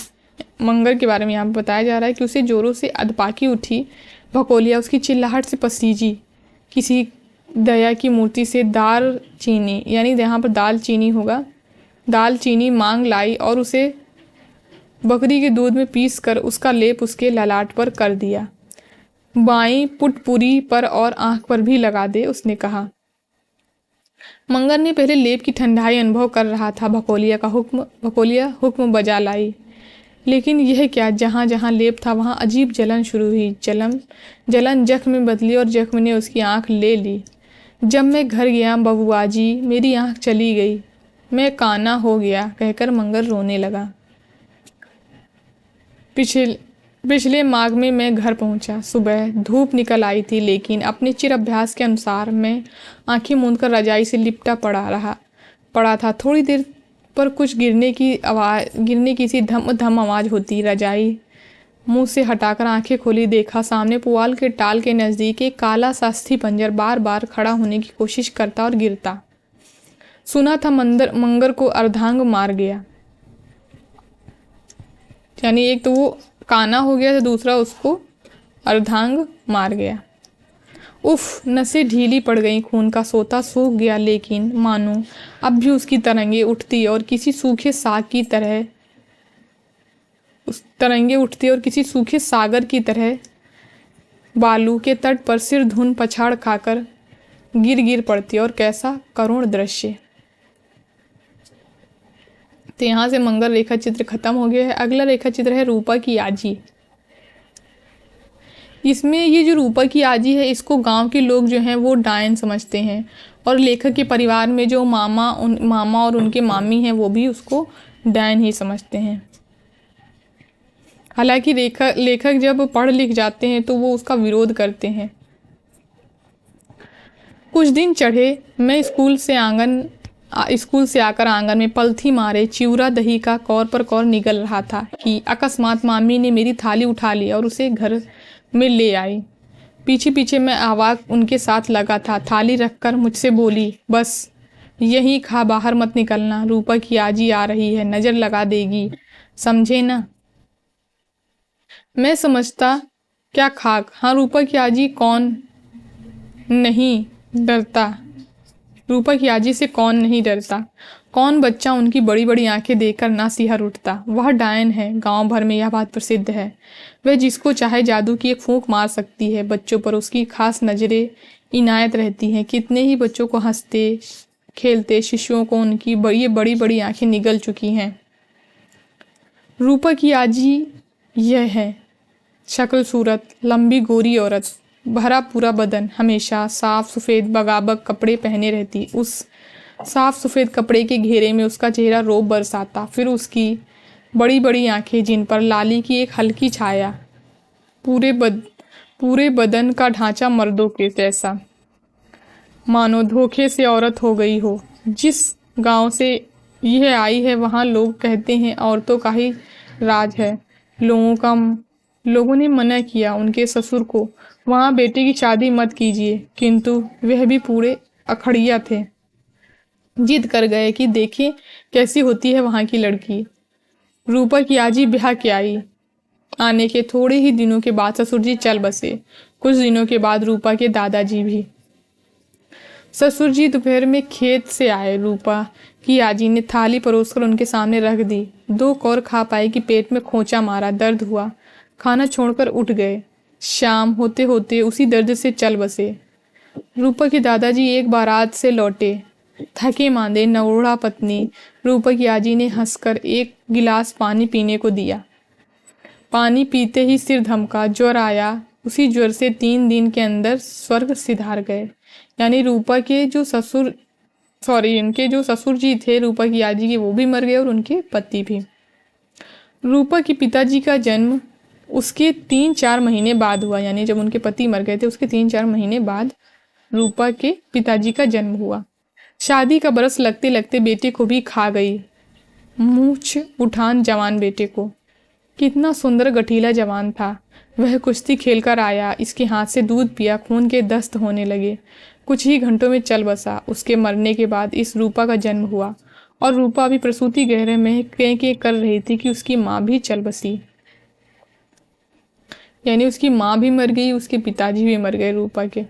मंगर के बारे में यहाँ पर बताया जा रहा है कि उसे जोरों से अधपाकी उठी भकोलिया। उसकी चिल्लाहट से पसीजी किसी दया की मूर्ति से दाल चीनी, यानी यहाँ पर दाल चीनी होगा, दाल चीनी मांग लाई और उसे बकरी के दूध में पीस कर उसका लेप उसके ललाट पर कर दिया। बाई पुटपुरी पर और आंख पर भी लगा दे, उसने कहा। मंगर ने पहले लेप की ठंडाई अनुभव कर रहा था। भकोलिया हुक्म बजा लाई, लेकिन यह क्या, जहाँ जहाँ लेप था वहाँ अजीब जलन शुरू हुई। जलन जख्म में बदली और जख्म ने उसकी आंख ले ली। जब मैं घर गया बबुआ जी, मेरी आंख चली गई, मैं काना हो गया, कहकर मंगर रोने लगा। पिछले माघ में मैं घर पहुंचा। सुबह धूप निकल आई थी, लेकिन अपने चिर अभ्यास के अनुसार मैं आंखें मूंदकर रजाई से लिपटा पड़ा था। थोड़ी देर पर कुछ गिरने की सी धम धम आवाज़ होती। रजाई मुंह से हटाकर आंखें खोली, देखा सामने पुआल के टाल के नज़दीक एक काला सा अस्थि पंजर बार बार खड़ा होने की कोशिश करता और गिरता। सुना था मंगर को अर्धांग मार गया, यानी एक तो वो काना हो गया तो दूसरा उसको अर्धांग मार गया। उफ, नसें ढीली पड़ गईं, खून का सोता सूख गया, लेकिन मानो अब भी उसकी तरंगे उठती और किसी सूखे सागर की तरह बालू के तट पर सिर धुन पछाड़ खाकर गिर पड़ती। और कैसा करुण दृश्य। तो यहाँ से मंगर रेखा चित्र खत्म हो गया है। अगला रेखा चित्र है रूपा की आजी। इसमें ये जो रूपा की आजी है, इसको गांव के लोग जो हैं वो डायन समझते हैं, और लेखक के परिवार में जो मामा और उनके मामी हैं वो भी उसको डायन ही समझते हैं। हालांकि लेखक जब पढ़ लिख जाते हैं तो वो उसका विरोध करते हैं। कुछ दिन चढ़े, मैं स्कूल से आंगन स्कूल से आकर आंगन में पलथी मारे चिवड़ा दही का कौर पर कौर निगल रहा था कि अकस्मात मामी ने मेरी थाली उठा ली और उसे घर में ले आई। पीछे पीछे मैं आवाक उनके साथ लगा था। थाली रखकर मुझसे बोली, बस यहीं खा, बाहर मत निकलना, रूपा की आजी आ रही है, नज़र लगा देगी, समझे ना। मैं समझता क्या खाक, हाँ रूपा की आजी कौन नहीं डरता, रूपा की आजी से कौन नहीं डरता। कौन बच्चा उनकी बड़ी बड़ी आंखें देखकर ना सिहर उठता। वह डायन है, गांव भर में यह बात प्रसिद्ध है। वह जिसको चाहे जादू की एक फूंक मार सकती है। बच्चों पर उसकी खास नजरें इनायत रहती हैं। कितने ही बच्चों को हंसते खेलते शिशुओं को उनकी ये बड़ी बड़ी आंखें निगल चुकी हैं। रूपा की आजी यह है। शक्ल सूरत, लंबी गोरी औरत, भरा पूरा बदन, हमेशा साफ सफ़ेद बगाबग कपड़े पहने रहती। उस साफ सफ़ेद कपड़े के घेरे में उसका चेहरा रोब बरसाता। फिर उसकी बड़ी बड़ी आंखें, जिन पर लाली की एक हल्की छाया। पूरे बदन का ढांचा मर्दों के जैसा, मानो धोखे से औरत हो गई हो। जिस गांव से यह आई है वहाँ लोग कहते हैं औरतों का ही राज है। लोगों ने मना किया उनके ससुर को, वहाँ बेटे की शादी मत कीजिए, किंतु वह भी पूरे अखड़िया थे। जिद कर गए कि देखें कैसी होती है वहाँ की लड़की। रूपा की आजी ब्याह के आई। आने के थोड़े ही दिनों के बाद ससुर जी चल बसे। कुछ दिनों के बाद रूपा के दादाजी भी। ससुर जी दोपहर में खेत से आए। रूपा की आजी ने थाली परोसकर उनके सामने रख दी। 2 कौर खा पाए कि पेट में खोंचा मारा, दर्द हुआ, खाना छोड़कर उठ गए। शाम होते होते उसी दर्द से चल बसे। रूपा के दादाजी एक बारात से लौटे, थके मांदे, नवोढ़ा पत्नी। रूपा की आजी ने हंसकर एक गिलास पानी पीने को दिया। पानी पीते ही सिर धमका, ज्वर आया। उसी ज्वर से 3 दिन के अंदर स्वर्ग सिधार गए। यानी रूपा के जो ससुर इनके जो ससुर जी थे रूपा की आजी के, वो भी मर गए और उनके पति भी। रूपा के पिताजी का जन्म उसके 3-4 महीने बाद हुआ। यानी जब उनके पति मर गए थे उसके 3-4 महीने बाद रूपा के पिताजी का जन्म हुआ। शादी का बरस लगते लगते बेटे को भी खा गई। मूछ उठान जवान बेटे को। कितना सुंदर गठीला जवान था। वह कुश्ती खेलकर आया, इसके हाथ से दूध पिया, खून के दस्त होने लगे। कुछ ही घंटों में चल बसा। उसके मरने के बाद इस रूपा का जन्म हुआ और रूपा अभी प्रसूति गहरे में कें कर रही थी कि उसकी माँ भी चल बसी। यानी उसकी माँ भी मर गई, उसके पिताजी भी मर गए रूपा के।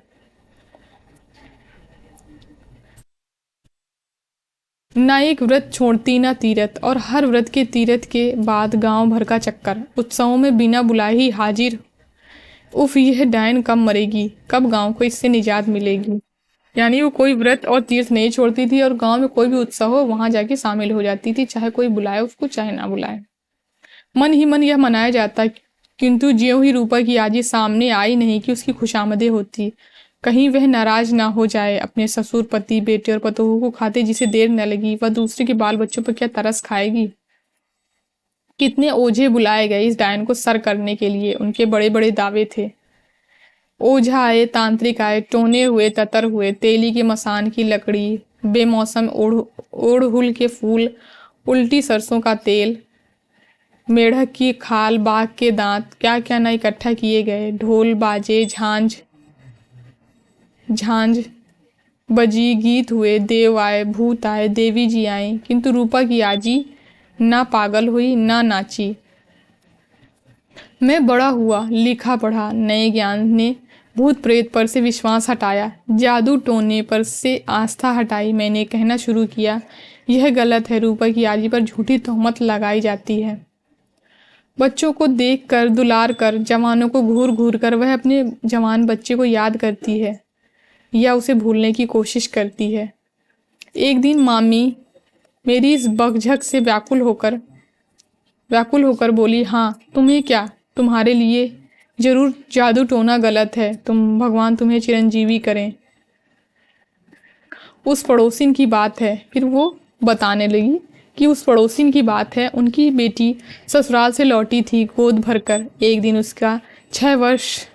ना एक व्रत छोड़ती ना तीरथ, और हर व्रत के तीरथ के बाद गांव भर का चक्कर, उत्सवों में बिना बुलाए ही हाजिर। उफ, यह डायन कब मरेगी, कब गांव को इससे निजात मिलेगी। यानी वो कोई व्रत और तीर्थ नहीं छोड़ती थी और गांव में कोई भी उत्सव हो वहां जाके शामिल हो जाती थी, चाहे कोई बुलाए उसको चाहे ना बुलाए। मन ही मन यह मनाया जाता, किंतु ज्यों ही रूपा की आजी सामने आई नहीं कि उसकी खुशामदें होती। कहीं वह नाराज ना हो जाए अपने ससुर, पति, बेटे और पतोहू को खाते जिसे देर न लगी, वह दूसरे के बाल बच्चों पर क्या तरस खाएगी। कितने ओझे बुलाए गए इस डायन को सर करने के लिए। उनके बड़े बड़े दावे थे। ओझा आए, तांत्रिक आए, टोने हुए, ततर हुए, तेली के मसान की लकड़ी, बेमौसम ओड़हुल के फूल, उल्टी सरसों का तेल, मेढक की खाल, बाघ के दांत, क्या क्या ना इकट्ठा किए गए। ढोल बाजे, झांझ बजी, गीत हुए, देव आए, भूत आए, देवी जी आए, किंतु रूपा की आजी ना पागल हुई ना नाची। मैं बड़ा हुआ, लिखा पढ़ा, नए ज्ञान ने भूत प्रेत पर से विश्वास हटाया, जादू टोने पर से आस्था हटाई। मैंने कहना शुरू किया, यह गलत है, रूपा की आजी पर झूठी तोहमत लगाई जाती है। बच्चों को देख कर, दुलार कर, जवानों को घूर घूर कर वह अपने जवान बच्चे को याद करती है या उसे भूलने की कोशिश करती है। एक दिन मामी मेरी इस बकझक से व्याकुल होकर बोली, हाँ तुम्हें क्या, तुम्हारे लिए जरूर जादू टोना गलत है, भगवान तुम्हें चिरंजीवी करें। उस पड़ोसिन की बात है। फिर वो बताने लगी कि उस पड़ोसिन की बात है, उनकी बेटी ससुराल से लौटी थी गोद भरकर। एक दिन उसका 6 वर्ष,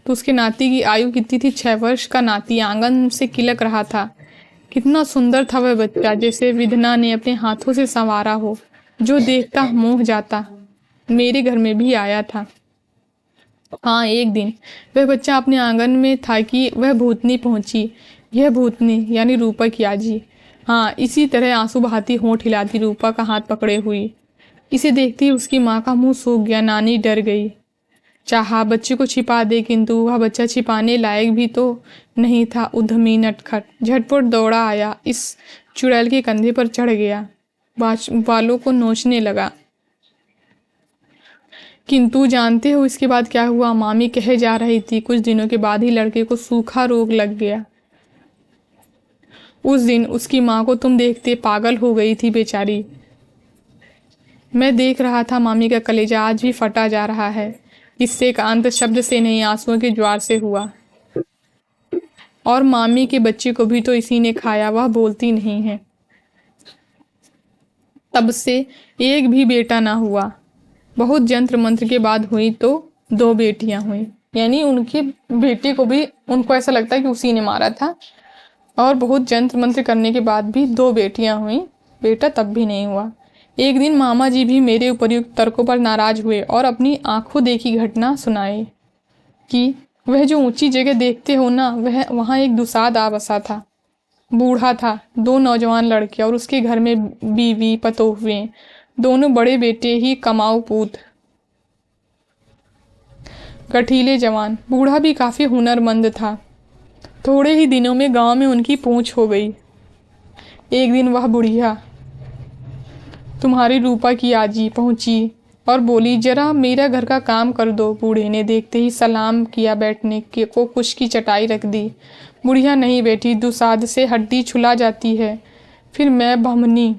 तो उसके नाती की आयु कितनी थी, 6 वर्ष का नाती आंगन से किलक रहा था। कितना सुंदर था वह बच्चा, जैसे विधना ने अपने हाथों से संवारा हो, जो देखता मोह जाता। मेरे घर में भी आया था। हाँ, एक दिन वह बच्चा अपने आंगन में था कि वह भूतनी पहुंची। यह भूतनी यानी रूपा की आजी। हाँ, इसी तरह आंसू बहाती होंठ हिलाती रूपा का हाथ पकड़े हुई। इसे देखते ही उसकी माँ का मुंह सूख गया। नानी डर गई, चाहा बच्चे को छिपा दे, किंतु वह बच्चा छिपाने लायक भी तो नहीं था। उद्यमी नटखट झटपट दौड़ा आया, इस चुड़ैल के कंधे पर चढ़ गया, बालों को नोचने लगा। किंतु जानते हो इसके बाद क्या हुआ? मामी कहे जा रही थी, कुछ दिनों के बाद ही लड़के को सूखा रोग लग गया। उस दिन उसकी माँ को तुम देखते पागल हो गई थी बेचारी। मैं देख रहा था, मामी का कलेजा आज भी फटा जा रहा है। किस्से का अंत शब्द से नहीं, आंसुओं के ज्वार से हुआ। और मामी के बच्चे को भी तो इसी ने खाया, वह बोलती नहीं है। तब से एक भी बेटा ना हुआ। बहुत जंत्र मंत्र के बाद हुई तो 2 बेटियां हुई। यानी उनके बेटे को भी, उनको ऐसा लगता है कि उसी ने मारा था। और बहुत जंत्र मंत्र करने के बाद भी 2 बेटियां हुई, बेटा तब भी नहीं हुआ। एक दिन मामा जी भी मेरे उपयुक्त तर्कों पर नाराज हुए और अपनी आंखों देखी घटना सुनाए कि वह जो ऊंची जगह देखते हो ना, वह वहाँ एक दुसाद आ बसा था। बूढ़ा था, 2 नौजवान लड़के और उसके घर में बीवी पतोहवे, दोनों बड़े बेटे ही कमाऊ पूत, गठीले जवान। बूढ़ा भी काफी हुनरमंद था। थोड़े ही दिनों में गांव में उनकी पूंछ हो गई। एक दिन वह बुढ़िया, तुम्हारी रूपा की आजी, पहुंची और बोली, जरा मेरा घर का काम कर दो। बूढ़े ने देखते ही सलाम किया, बैठने के को कुश की चटाई रख दी। बुढ़िया नहीं बैठी, दुसाद से हड्डी छुला जाती है। फिर मैं बहमनी।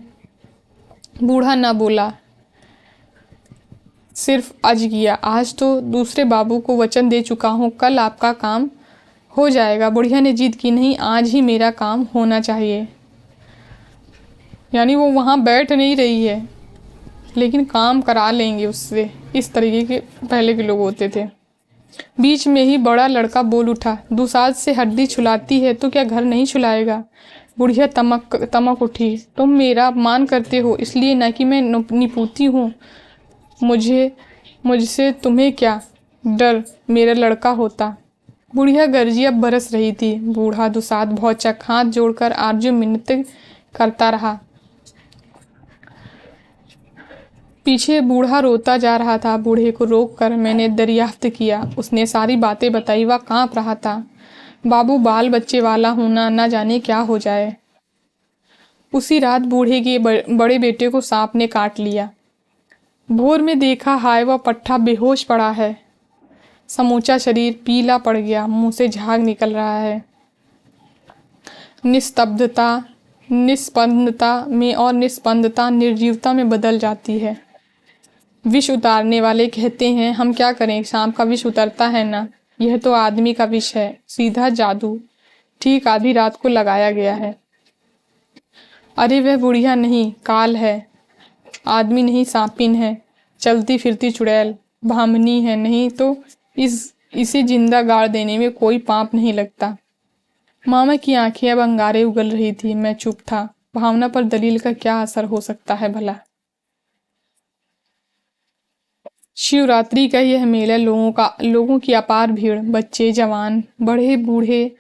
बूढ़ा न बोला, सिर्फ अज किया। आज तो दूसरे बाबू को वचन दे चुका हूँ, कल आपका काम हो जाएगा। बुढ़िया ने जिद की, नहीं, आज ही मेरा काम होना चाहिए। यानी वो वहाँ बैठ नहीं रही है, लेकिन काम करा लेंगे उससे। इस तरीके के पहले के लोग होते थे। बीच में ही बड़ा लड़का बोल उठा, दुसाद से हड्डी छुलाती है तो क्या घर नहीं छुलाएगा? बुढ़िया तमक उठी, तुम मेरा अपमान करते हो, इसलिए न कि मैं निपुती हूँ। मुझसे तुम्हें क्या डर? मेरा लड़का होता। बुढ़िया गर्जी अब बरस रही थी। बूढ़ा दुसाद भौचक हाथ जोड़कर आरजू मिन्नत करता रहा। पीछे बूढ़ा रोता जा रहा था। बूढ़े को रोककर मैंने दरियाफ्त किया। उसने सारी बातें बताई। वह कांप रहा था। बाबू, बाल बच्चे वाला होना न जाने क्या हो जाए। उसी रात बूढ़े के बड़े बेटे को सांप ने काट लिया। भोर में देखा, हाय वह पट्ठा बेहोश पड़ा है। समूचा शरीर पीला पड़ गया, मुंह से झाग निकल रहा है। निस्तब्धता निस्पंदता में और निस्पंदता निर्जीवता में बदल जाती है। विष उतारने वाले कहते हैं, हम क्या करें, सांप का विष उतरता है ना। यह तो आदमी का विष है, सीधा जादू, ठीक आधी रात को लगाया गया है। अरे वह बुढ़िया नहीं, काल है, आदमी नहीं, सांपिन है, चलती फिरती चुड़ैल, भामनी है। नहीं तो इसे जिंदा गाड़ देने में कोई पाप नहीं लगता। मामा की आंखें अब अंगारे उगल रही थी। मैं चुप था। भावना पर दलील का क्या असर हो सकता है भला। शिवरात्रि का यह मेला लोगों की अपार भीड़, बच्चे जवान, बड़े बूढ़े,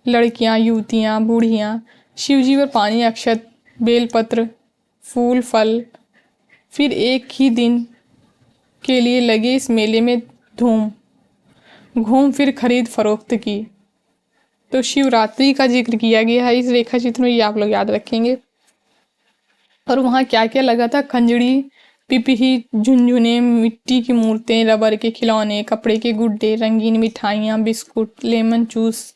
लड़कियां, युवतियां, बूढ़ियां, शिवजी पर पानी, अक्षत, बेलपत्र, फूल, फल, फिर एक ही दिन के लिए लगे इस मेले में धूम घूम फिर खरीद फरोख्त की। तो शिवरात्रि का जिक्र किया गया है इस रेखा चित्र में, ये आप लोग याद रखेंगे। और वहाँ क्या क्या लगा था? खंजड़ी, पिपही, झुनझुने, मिट्टी की मूर्तें, रबर के खिलौने, कपड़े के गुड्डे, रंगीन मिठाइयाँ, बिस्कुट, लेमन जूस,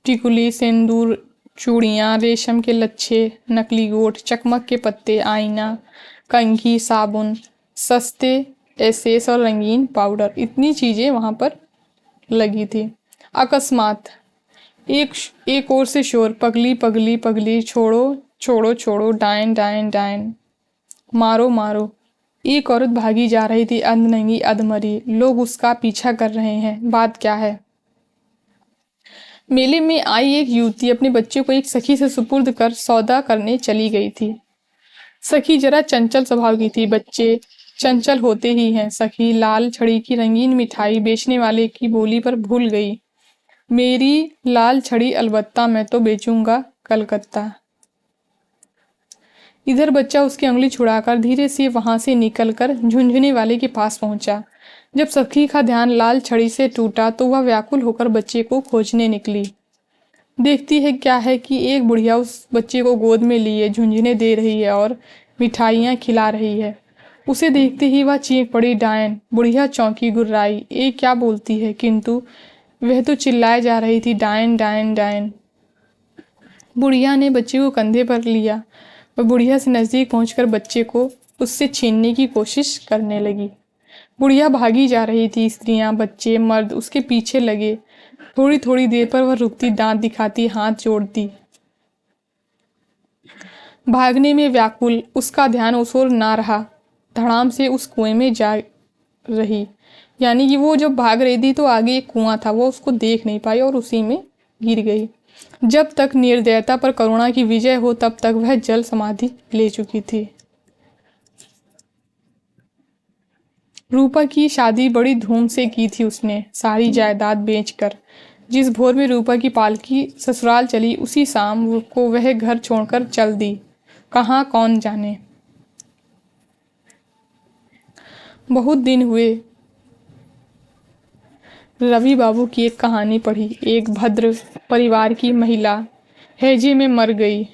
टिकुली, सिंदूर, चूड़ियाँ, रेशम के लच्छे, नकली गोट, चकमक के पत्ते, आईना, कंघी, साबुन, सस्ते एसेस और रंगीन पाउडर, इतनी चीज़ें वहाँ पर लगी थी। अकस्मात एक ओर से शोर, पगली पगली पगली, छोड़ो छोड़ो छोड़ो, डायन डायन डायन, मारो मारो। एक औरत भागी जा रही थी, अधनंगी, अधमरी। लोग उसका पीछा कर रहे हैं। बात क्या है? मेले में आई एक युवती अपने बच्चे को एक सखी से सुपुर्द कर सौदा करने चली गई थी। सखी जरा चंचल स्वभाव की थी। बच्चे चंचल होते ही हैं। सखी लाल छड़ी की रंगीन मिठाई बेचने वाले की बोली पर भूल गई। मेरी लाल छड़ी अलबत्ता, मैं तो बेचूंगा कलकत्ता। इधर बच्चा उसकी उंगली छुड़ाकर धीरे से वहां से निकलकर झुंझुने वाले के पास पहुंचा। जब सखी का ध्यान लाल छड़ी से टूटा तो वह व्याकुल होकर बच्चे को खोजने निकली। देखती है क्या है कि एक बुढ़िया उस बच्चे को गोद में लिए झुंझुने दे रही है और मिठाइयाँ खिला रही है। उसे देखते ही वह चीख पड़ी, डायन। बुढ़िया चौंकी, गुर्राई, ये क्या बोलती है? किंतु वह तो चिल्लाए जा रही थी, डायन डायन डायन। बुढ़िया ने बच्चे को कंधे पर लिया। वह बुढ़िया से नजदीक पहुंचकर बच्चे को उससे छीनने की कोशिश करने लगी। बुढ़िया भागी जा रही थी। स्त्रियां, बच्चे, मर्द उसके पीछे लगे। थोड़ी थोड़ी देर पर वह रुकती, दांत दिखाती, हाथ जोड़ती, भागने में व्याकुल। उसका ध्यान उस ओर ना रहा। धड़ाम से उस कुएं में जा रही। यानी कि वो जब भाग रही थी तो आगे एक कुआं था, वो उसको देख नहीं पाई और उसी में गिर गई। जब तक निर्दयता पर करुणा की विजय हो तब तक वह जल समाधि ले चुकी थी। रूपा की शादी बड़ी धूम से की थी उसने, सारी जायदाद बेचकर। जिस भोर में रूपा की पालकी ससुराल चली उसी शाम को वह घर छोड़कर चल दी। कहाँ कौन जाने। बहुत दिन हुए। रवि बाबू की एक कहानी पढ़ी। एक भद्र परिवार की महिला हैजे में मर गई।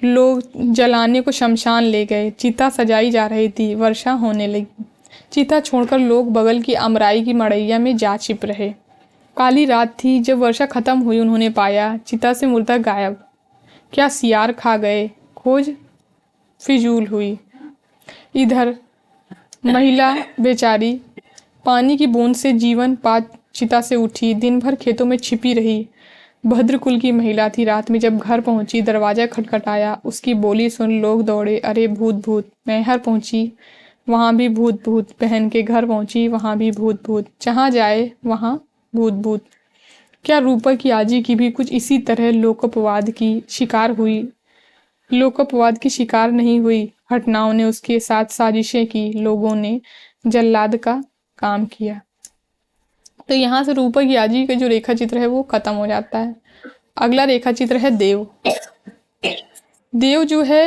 लोग जलाने को शमशान ले गए। चिता सजाई जा रही थी। वर्षा होने लगी। चिता छोड़कर लोग बगल की अमराई की मड़ैया में जा छिप रहे। काली रात थी। जब वर्षा खत्म हुई उन्होंने पाया चिता से मुर्दा गायब। क्या सियार खा गए? खोज फिजूल हुई। इधर महिला बेचारी पानी की बूंद से जीवन पा चिता से उठी। दिन भर खेतों में छिपी रही। भद्र कुल की महिला थी। रात में जब घर पहुंची दरवाजा खटखटाया। उसकी बोली सुन लोग दौड़े। अरे भूत भूत। मैहर पहुंची, वहां भी भूत भूत। बहन के घर पहुंची, वहां भी भूत भूत। जहां जाए वहां भूत भूत। क्या रूपा की आजी की भी कुछ इसी तरह लोकोपवाद की शिकार हुई? लोकोपवाद की शिकार नहीं हुई। घटनाओं ने उसके साथ साजिशें की। लोगों ने जल्लाद का काम किया। तो यहाँ से रूपा की आजी का जो रेखा चित्र है वो खत्म हो जाता है। अगला रेखा चित्र है देव। देव जो है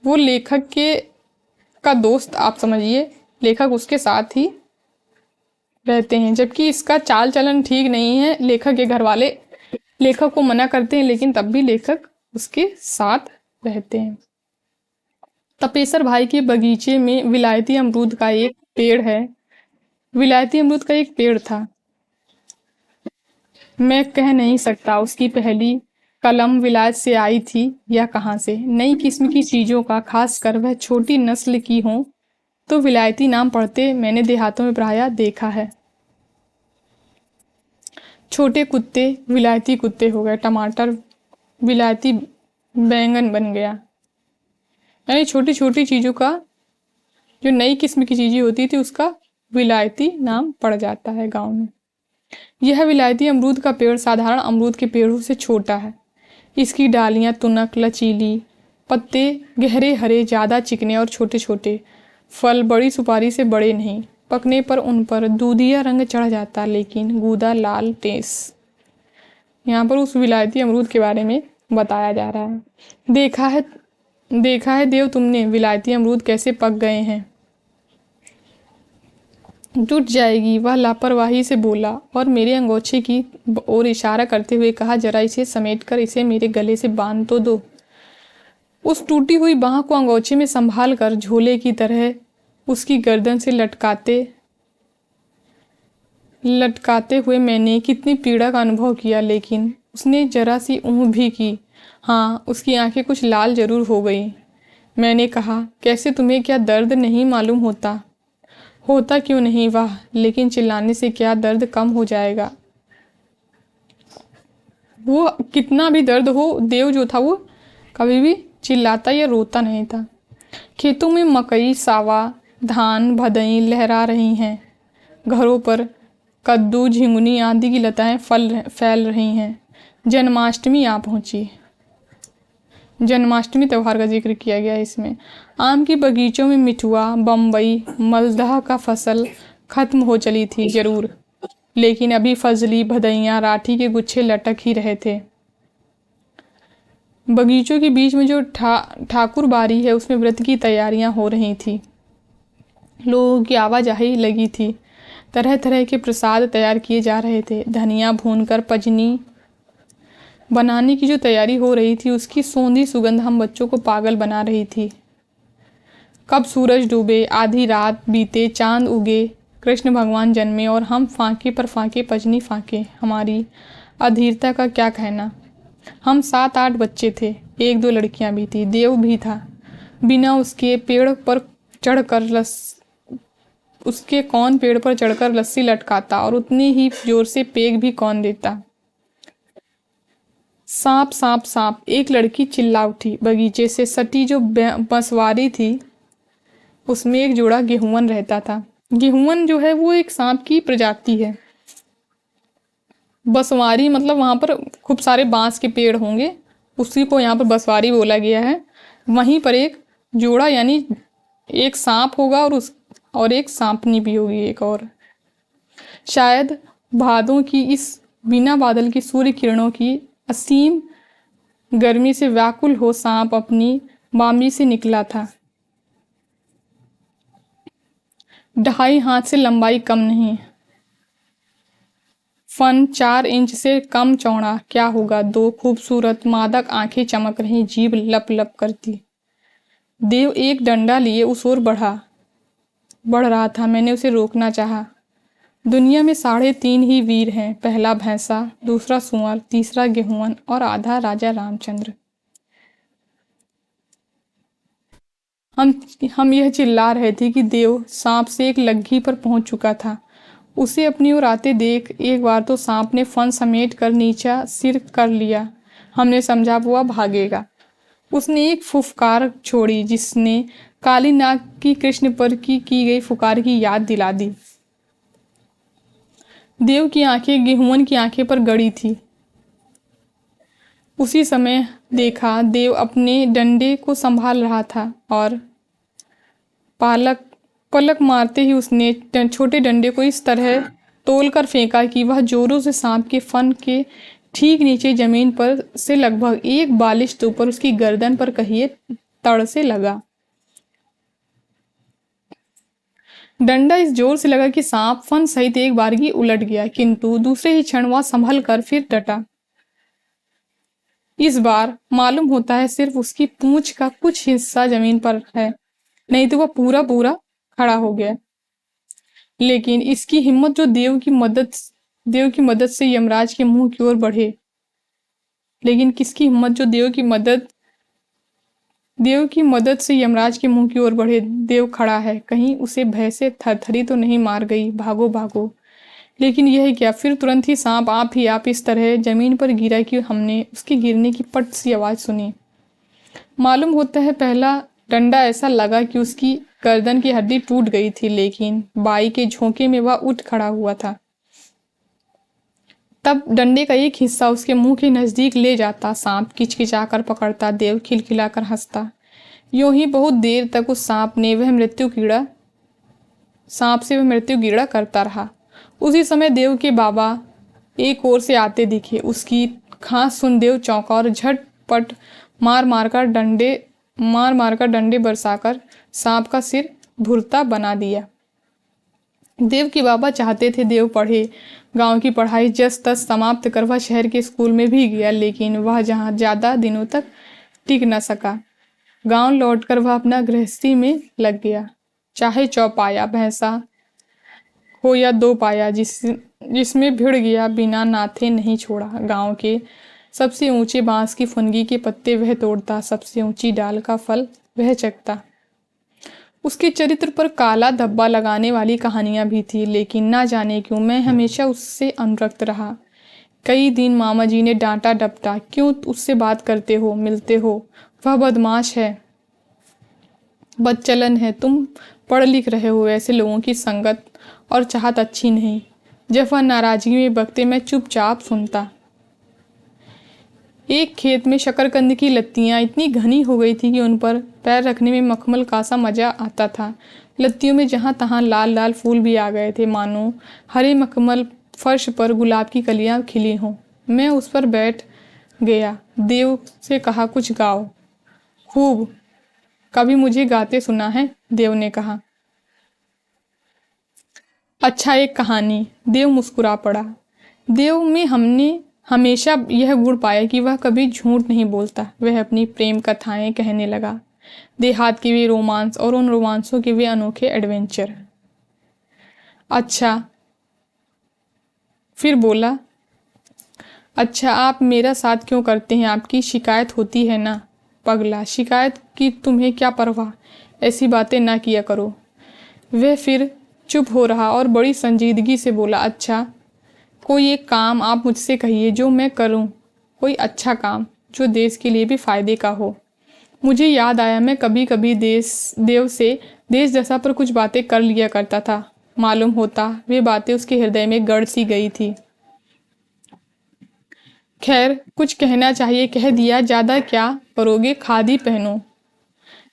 वो लेखक के का दोस्त आप समझिए। लेखक उसके साथ ही रहते हैं, जबकि इसका चाल चलन ठीक नहीं है। लेखक के घर वाले लेखक को मना करते हैं लेकिन तब भी लेखक उसके साथ रहते हैं। तपेसर भाई के बगीचे में विलायती अमरूद का एक पेड़ है। विलायती अमरूद का एक पेड़ था। मैं कह नहीं सकता उसकी पहली कलम विलायत से आई थी या कहाँ से। नई किस्म की चीज़ों का, खासकर वह छोटी नस्ल की हों तो विलायती नाम पढ़ते मैंने देहातों में प्रायः देखा है। छोटे कुत्ते विलायती कुत्ते हो गए। टमाटर विलायती बैंगन बन गया। यानी छोटी छोटी चीज़ों का, जो नई किस्म की चीज़ें होती थी उसका विलायती नाम पड़ जाता है गांव में। यह विलायती अमरूद का पेड़ साधारण अमरूद के पेड़ों से छोटा है। इसकी डालियां तुनक, लचीली, पत्ते गहरे हरे, ज़्यादा चिकने और छोटे छोटे। फल बड़ी सुपारी से बड़े नहीं। पकने पर उन पर दूधिया रंग चढ़ जाता, लेकिन गूदा लाल टेस। यहाँ पर उस विलायती अमरूद के बारे में बताया जा रहा है। देखा है देव तुमने विलायती अमरूद कैसे पक गए हैं? टूट जाएगी, वह लापरवाही से बोला और मेरे अंगोछे की ओर इशारा करते हुए कहा, जरा इसे समेटकर इसे मेरे गले से बांध तो दो। उस टूटी हुई बाह को अंगोछे में संभाल कर झोले की तरह उसकी गर्दन से लटकाते हुए मैंने कितनी पीड़ा का अनुभव किया, लेकिन उसने जरा सी ऊँह भी की। हाँ, उसकी आंखें कुछ लाल जरूर हो गई। मैंने कहा, कैसे तुम्हें क्या दर्द नहीं मालूम होता? होता क्यों नहीं, वाह, लेकिन चिल्लाने से क्या दर्द कम हो जाएगा? वो कितना भी दर्द हो, देव जो था वो कभी भी चिल्लाता या रोता नहीं था। खेतों में मकई, सावा, धान, भदई लहरा रही हैं। घरों पर कद्दू, झिंगुनी आदि की लताएं फैल रही हैं। जन्माष्टमी आ पहुंची। जन्माष्टमी त्यौहार का जिक्र किया गया है इसमें। आम की बगीचों में मिठुआ, बम्बई, मलदह का फसल खत्म हो चली थी जरूर, लेकिन अभी फजली, भदइयाँ, राठी के गुच्छे लटक ही रहे थे। बगीचों के बीच में जो ठाकुर बाड़ी है उसमें व्रत की तैयारियां हो रही थी। लोगों की आवाजाही लगी थी। तरह तरह के प्रसाद तैयार किए जा रहे थे। धनिया भूनकर पजनी बनाने की जो तैयारी हो रही थी उसकी सौंधी सुगंध हम बच्चों को पागल बना रही थी। कब सूरज डूबे, आधी रात बीते, चांद उगे, कृष्ण भगवान जन्मे और हम फांके पर फांके पजनी फांके। हमारी अधीरता का क्या कहना। हम 7-8 बच्चे थे, 1-2 लड़कियां भी थी, देव भी था। बिना उसके पेड़ पर चढ़कर उसके कौन पेड़ पर चढ़कर लस्सी लटकाता और उतनी ही जोर से पेग भी कौन देता। सांप सांप सांप, एक लड़की चिल्ला उठी। बगीचे से सटी जो बंसवारी थी उसमें एक जोड़ा गेहूवन रहता था। गेहूवन जो है वो एक सांप की प्रजाति है। बंसवारी मतलब वहां पर खूब सारे बांस के पेड़ होंगे, उसी को यहाँ पर बंसवारी बोला गया है। वहीं पर एक जोड़ा यानी एक सांप होगा और एक सांपनी भी होगी एक और। शायद भादों की इस बिना बादल की सूर्य किरणों की असीम गर्मी से व्याकुल हो सांप अपनी बामी से निकला था। 2.5 हाथ से लंबाई कम नहीं, फन 4 इंच से कम चौड़ा। क्या होगा। 2 खूबसूरत मादक आंखें चमक रही, जीभ लप लप करती। देव एक डंडा लिए उस ओर बढ़ रहा था। मैंने उसे रोकना चाहा। दुनिया में 3.5 ही वीर हैं, पहला भैंसा, दूसरा सुअर, तीसरा गेहूवन और आधा राजा रामचंद्र। हम यह चिल्ला रहे थे कि देव सांप से एक लग्घी पर पहुंच चुका था। उसे अपनी ओर आते देख एक बार तो सांप ने फन समेट कर नीचा सिर कर लिया। हमने समझा वो भागेगा। उसने एक फुफकार छोड़ी जिसने काली नाग की कृष्ण पर की गई फुकार की याद दिला दी। देव की आंखें गेहूवन की आंखें पर गड़ी थी। उसी समय देखा देव अपने डंडे को संभाल रहा था और पलक मारते ही उसने छोटे डंडे को इस तरह तोलकर फेंका कि वह जोरों से सांप के फन के ठीक नीचे जमीन पर से लगभग 1 बालिश्त ऊपर उसकी गर्दन पर कहिए तड़ से लगा। डंडा इस जोर से लगा कि सांप फन सहित एक बारगी उलट गया, किंतु दूसरे ही क्षण वह संभल कर फिर डटा। इस बार मालूम होता है सिर्फ उसकी पूंछ का कुछ हिस्सा जमीन पर है, नहीं तो वह पूरा पूरा खड़ा हो गया। लेकिन इसकी हिम्मत जो देव की मदद से यमराज के मुंह की ओर बढ़े। लेकिन किसकी हिम्मत जो देव की मदद से यमराज के मुंह की ओर बढ़े। देव खड़ा है, कहीं उसे भय से थरथरी तो नहीं मार गई। भागो भागो। लेकिन यह क्या, फिर तुरंत ही सांप आप इस तरह जमीन पर गिरा कि हमने उसके गिरने की पट सी आवाज सुनी। मालूम होता है पहला डंडा ऐसा लगा कि उसकी गर्दन की हड्डी टूट गई थी, लेकिन बाई के झोंके में वह उठ खड़ा हुआ था। तब डंडे का एक हिस्सा उसके मुंह के नजदीक ले जाता। सांप किचकिचाकर पकड़ता, देव खिलखिलाकर हंसता। यूं ही बहुत देर तक उस सांप से वह मृत्यु कीड़ा करता रहा। उसी समय देव के बाबा एक ओर से आते दिखे। उसकी खांस सुन देव चौंका और झटपट मार मार कर डंडे बरसाकर सांप का सिर भुरता बना दिया। देव के बाबा चाहते थे देव पढ़े। गांव की पढ़ाई जस तस समाप्त कर वह शहर के स्कूल में भी गया, लेकिन वह जहां ज्यादा दिनों तक टिक न सका। गांव लौटकर वह अपना गृहस्थी में लग गया। चाहे चौपाया भैंसा हो या 2 पाया, जिसमें भिड़ गया, बिना नाथे नहीं छोड़ा। गांव के सबसे ऊंचे बांस की फुनगी के पत्ते वह तोड़ता, सबसे ऊंची डाल का फल वह चखता। उसके चरित्र पर काला धब्बा लगाने वाली कहानियां भी थी, लेकिन ना जाने क्यों मैं हमेशा उससे अनुरक्त रहा। कई दिन मामा जी ने डांटा डपटा, क्यों उससे बात करते हो, मिलते हो, वह बदमाश है, बदचलन है, तुम पढ़ लिख रहे हो, ऐसे लोगों की संगत और चाहत अच्छी नहीं। जब वह नाराजगी में बकते मैं चुपचाप सुनता। एक खेत में शकरकंद की लत्तियां इतनी घनी हो गई थी कि उन पर पैर रखने में मखमल का सा मजा आता था। लत्तियों में जहाँ तहाँ लाल लाल फूल भी आ गए थे, मानो हरे मखमल फर्श पर गुलाब की कलियां खिली हों। मैं उस पर बैठ गया। देव से कहा, कुछ गाओ। खूब, कभी मुझे गाते सुना है? देव ने कहा। अच्छा, एक कहानी। देव मुस्कुरा पड़ा। देव में हमने हमेशा यह गुण पाया कि वह कभी झूठ नहीं बोलता। वह अपनी प्रेम कथाएं कहने लगा, देहात के वे रोमांस और उन रोमांसों के वे अनोखे एडवेंचर। अच्छा, फिर बोला, अच्छा आप मेरा साथ क्यों करते हैं? आपकी शिकायत होती है ना? पगला, शिकायत की तुम्हें क्या परवाह? ऐसी बातें ना किया करो। वह फिर चुप हो रहा और बड़ी संजीदगी से बोला, अच्छा कोई एक काम आप मुझसे कहिए जो मैं करूं, कोई अच्छा काम जो देश के लिए भी फायदे का हो। मुझे याद आया, मैं कभी कभी देव से देश दशा पर कुछ बातें कर लिया करता था। मालूम होता वे बातें उसके हृदय में गड़ सी गई थी। खैर, कुछ कहना चाहिए कह दिया, ज़्यादा क्या करोगे, खादी पहनो।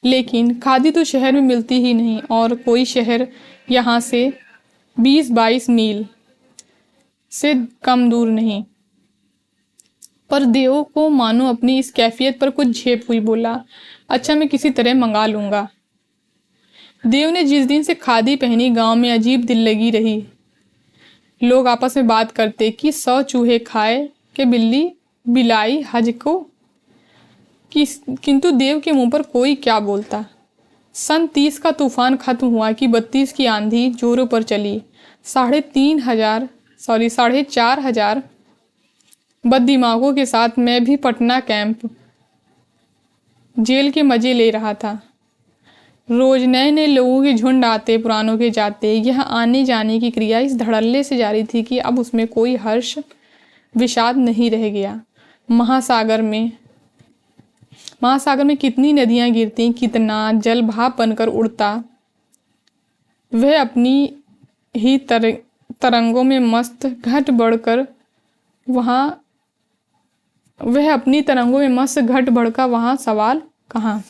लेकिन खादी तो शहर में मिलती ही नहीं, और कोई शहर यहाँ से 20-22 मील से कम दूर नहीं। पर देव को मानो अपनी इस कैफियत पर कुछ झेप हुई। बोला, अच्छा मैं किसी तरह मंगा लूँगा। देव ने जिस दिन से खादी पहनी, गांव में अजीब दिल लगी रही। लोग आपस में बात करते कि 100 चूहे खाए के बिल्ली बिलाई हज को, किंतु देव के मुंह पर कोई क्या बोलता। सन 30 का तूफान खत्म हुआ कि 32 की आंधी जोरों पर चली। 4,500 बददिमागों के साथ मैं भी पटना कैंप जेल के मजे ले रहा था। रोज नए नए लोगों के झुंड आते, पुरानों के जाते। यह आने जाने की क्रिया इस धड़ल्ले से जारी थी कि अब उसमें कोई हर्ष विषाद नहीं रह गया। महासागर में कितनी नदियां गिरती, कितना जल भाप बनकर उड़ता। वह अपनी ही तरंगों में मस्त घट बढ़कर वहां सवाल कहाँ।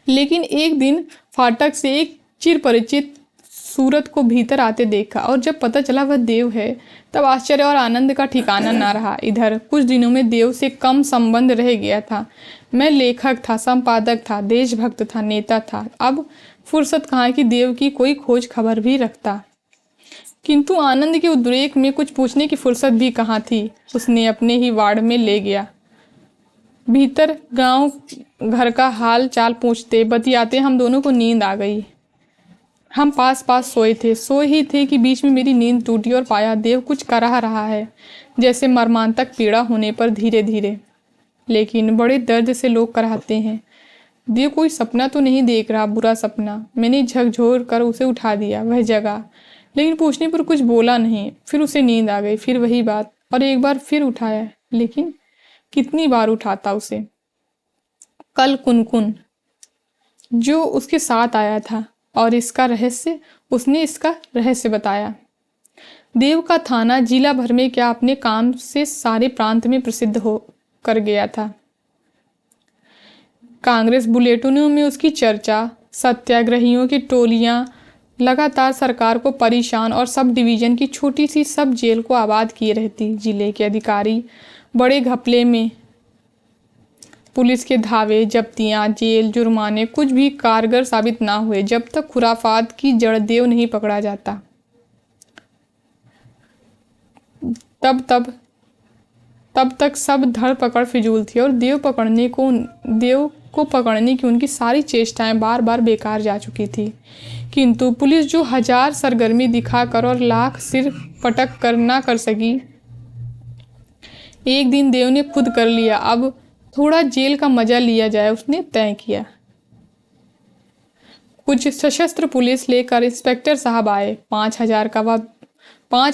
लेकिन एक दिन फाटक से एक चिरपरिचित सूरत को भीतर आते देखा, और जब पता चला वह देव है, तब आश्चर्य और आनंद का ठिकाना ना रहा। इधर कुछ दिनों में देव से कम संबंध रह गया था। मैं लेखक था, संपादक था, देशभक्त था, नेता था। अब फुर्सत कहाँ कि देव की कोई खोज खबर भी रखता। किंतु आनंद के उद्रेक में कुछ पूछने की फुर्सत भी कहाँ थी। उसने अपने ही वार्ड में ले गया। भीतर गांव घर का हाल चाल पूछते बतियाते हम दोनों को नींद आ गई। हम पास पास सोए ही थे कि बीच में मेरी नींद टूटी और पाया देव कुछ करा रहा है, जैसे मर्मांतक पीड़ा होने पर धीरे धीरे। लेकिन बड़े दर्द से लोग कराहते हैं। देव कोई सपना तो नहीं देख रहा, बुरा सपना। मैंने झकझोर कर उसे उठा दिया। वह जगा, लेकिन पूछने पर कुछ बोला नहीं। फिर उसे नींद आ गई। फिर वही बात, और एक बार फिर उठाया, लेकिन कितनी बार उठाता उसे। कल कुनकुन जो उसके साथ आया था, और उसने इसका रहस्य बताया। देव का थाना जिला भर में क्या अपने काम से सारे प्रांत में प्रसिद्ध हो कर गया था। कांग्रेस बुलेटिनों में उसकी चर्चा। सत्याग्रहियों की टोलियां लगातार सरकार को परेशान और सब डिवीजन की छोटी सी सब जेल को आबाद किए रहती। जिले के अधिकारी बड़े घपले में। पुलिस के धावे, जब्तियां, जेल, जुर्माने कुछ भी कारगर साबित ना हुए जब तक खुराफात की जड़ देव नहीं पकड़ा जाता। तब तक सब धरपकड़ फिजूल थी, और देव को पकड़ने की उनकी सारी चेष्टाएं बार बार बेकार जा चुकी थी। किंतु पुलिस जो 1000 सरगर्मी दिखाकर और लाख सिर पटक कर ना कर सकी, एक दिन देव ने खुद कर लिया। अब थोड़ा जेल का मजा लिया जाए, उसने तय किया। कुछ सशस्त्र पुलिस लेकर इंस्पेक्टर साहब आए। 5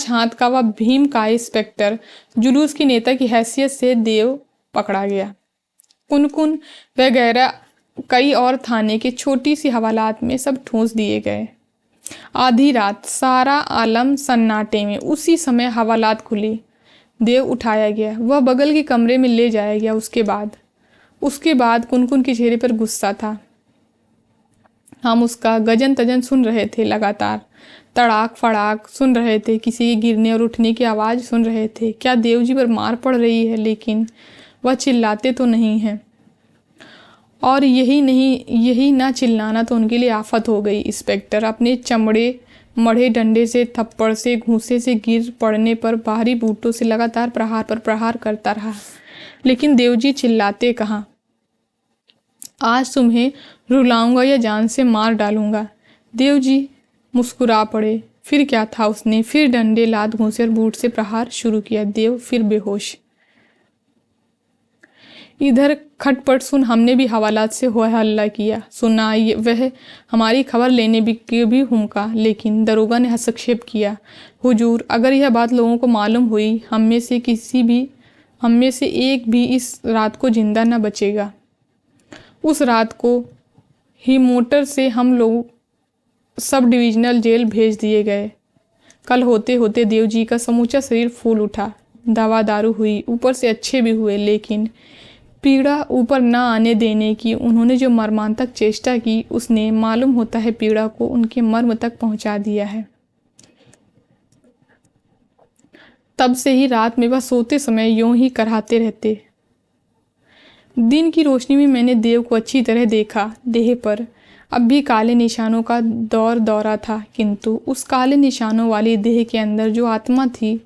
हाथ का वह भीम का इंस्पेक्टर जुलूस की नेता की हैसियत से देव पकड़ा गया। कुनकुन वगैरह कई और थाने के छोटी सी हवालात में सब ठूंस दिए गए। आधी रात सारा आलम सन्नाटे में। उसी समय हवालात खुली, देव उठाया गया, वह बगल के कमरे में ले जाया गया। उसके बाद कुनकुन के चेहरे पर गुस्सा था। हम उसका गजन तजन सुन रहे थे, लगातार तड़ाक फड़ाक सुन रहे थे, किसी के गिरने और उठने की आवाज़ सुन रहे थे। क्या देवजी पर मार पड़ रही है? लेकिन वह चिल्लाते तो नहीं हैं। और यही ना चिल्लाना तो उनके लिए आफत हो गई। इंस्पेक्टर अपने चमड़े मढ़े डंडे से, थप्पड़ से, घूंसे से गिर पड़ने पर बाहरी बूटों से लगातार प्रहार पर प्रहार करता रहा, लेकिन देवजी चिल्लाते कहाँ। आज तुम्हें रुलाऊंगा या जान से मार डालूंगा। देवजी मुस्कुरा पड़े। फिर क्या था, उसने फिर डंडे, लात, घूंसे और बूट से प्रहार शुरू किया। देव फिर बेहोश। इधर खटपट सुन हमने भी हवालात से हो हल्ला किया। सुना वह हमारी खबर लेने की भी हुमका, लेकिन दरोगा ने हस्तक्षेप किया। हुजूर, अगर यह बात लोगों को मालूम हुई, हम में से एक भी इस रात को जिंदा न बचेगा। उस रात को ही मोटर से हम लोग सब डिविजनल जेल भेज दिए गए। कल होते होते देवजी का समूचा शरीर फूल उठा। दवा दारू हुई, ऊपर से अच्छे भी हुए, लेकिन पीड़ा ऊपर ना आने देने की उन्होंने जो मर्मांतक चेष्टा की, उसने मालूम होता है पीड़ा को उनके मर्म तक पहुंचा दिया है। तब से ही रात में वह सोते समय यूं ही कराहते रहते। दिन की रोशनी में मैंने देव को अच्छी तरह देखा। देह पर अब भी काले निशानों का दौरा था, किंतु उस काले निशानों वाली देह के अंदर जो आत्मा थी,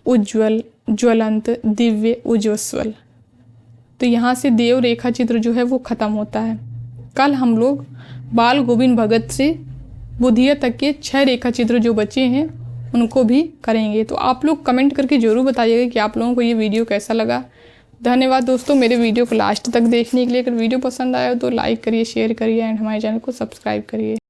उज्ज्वल, ज्वलंत, दिव्य, उज्ज्वल। तो यहाँ से देव रेखा चित्र जो है वो ख़त्म होता है। कल हम लोग बाल गोविंद भगत से बुधिया तक के 6 रेखा चित्र जो बचे हैं उनको भी करेंगे। तो आप लोग कमेंट करके ज़रूर बताइएगा कि आप लोगों को ये वीडियो कैसा लगा। धन्यवाद दोस्तों मेरे वीडियो को लास्ट तक देखने के लिए। अगर वीडियो पसंद आया तो लाइक करिए, शेयर करिए एंड हमारे चैनल को सब्सक्राइब करिए।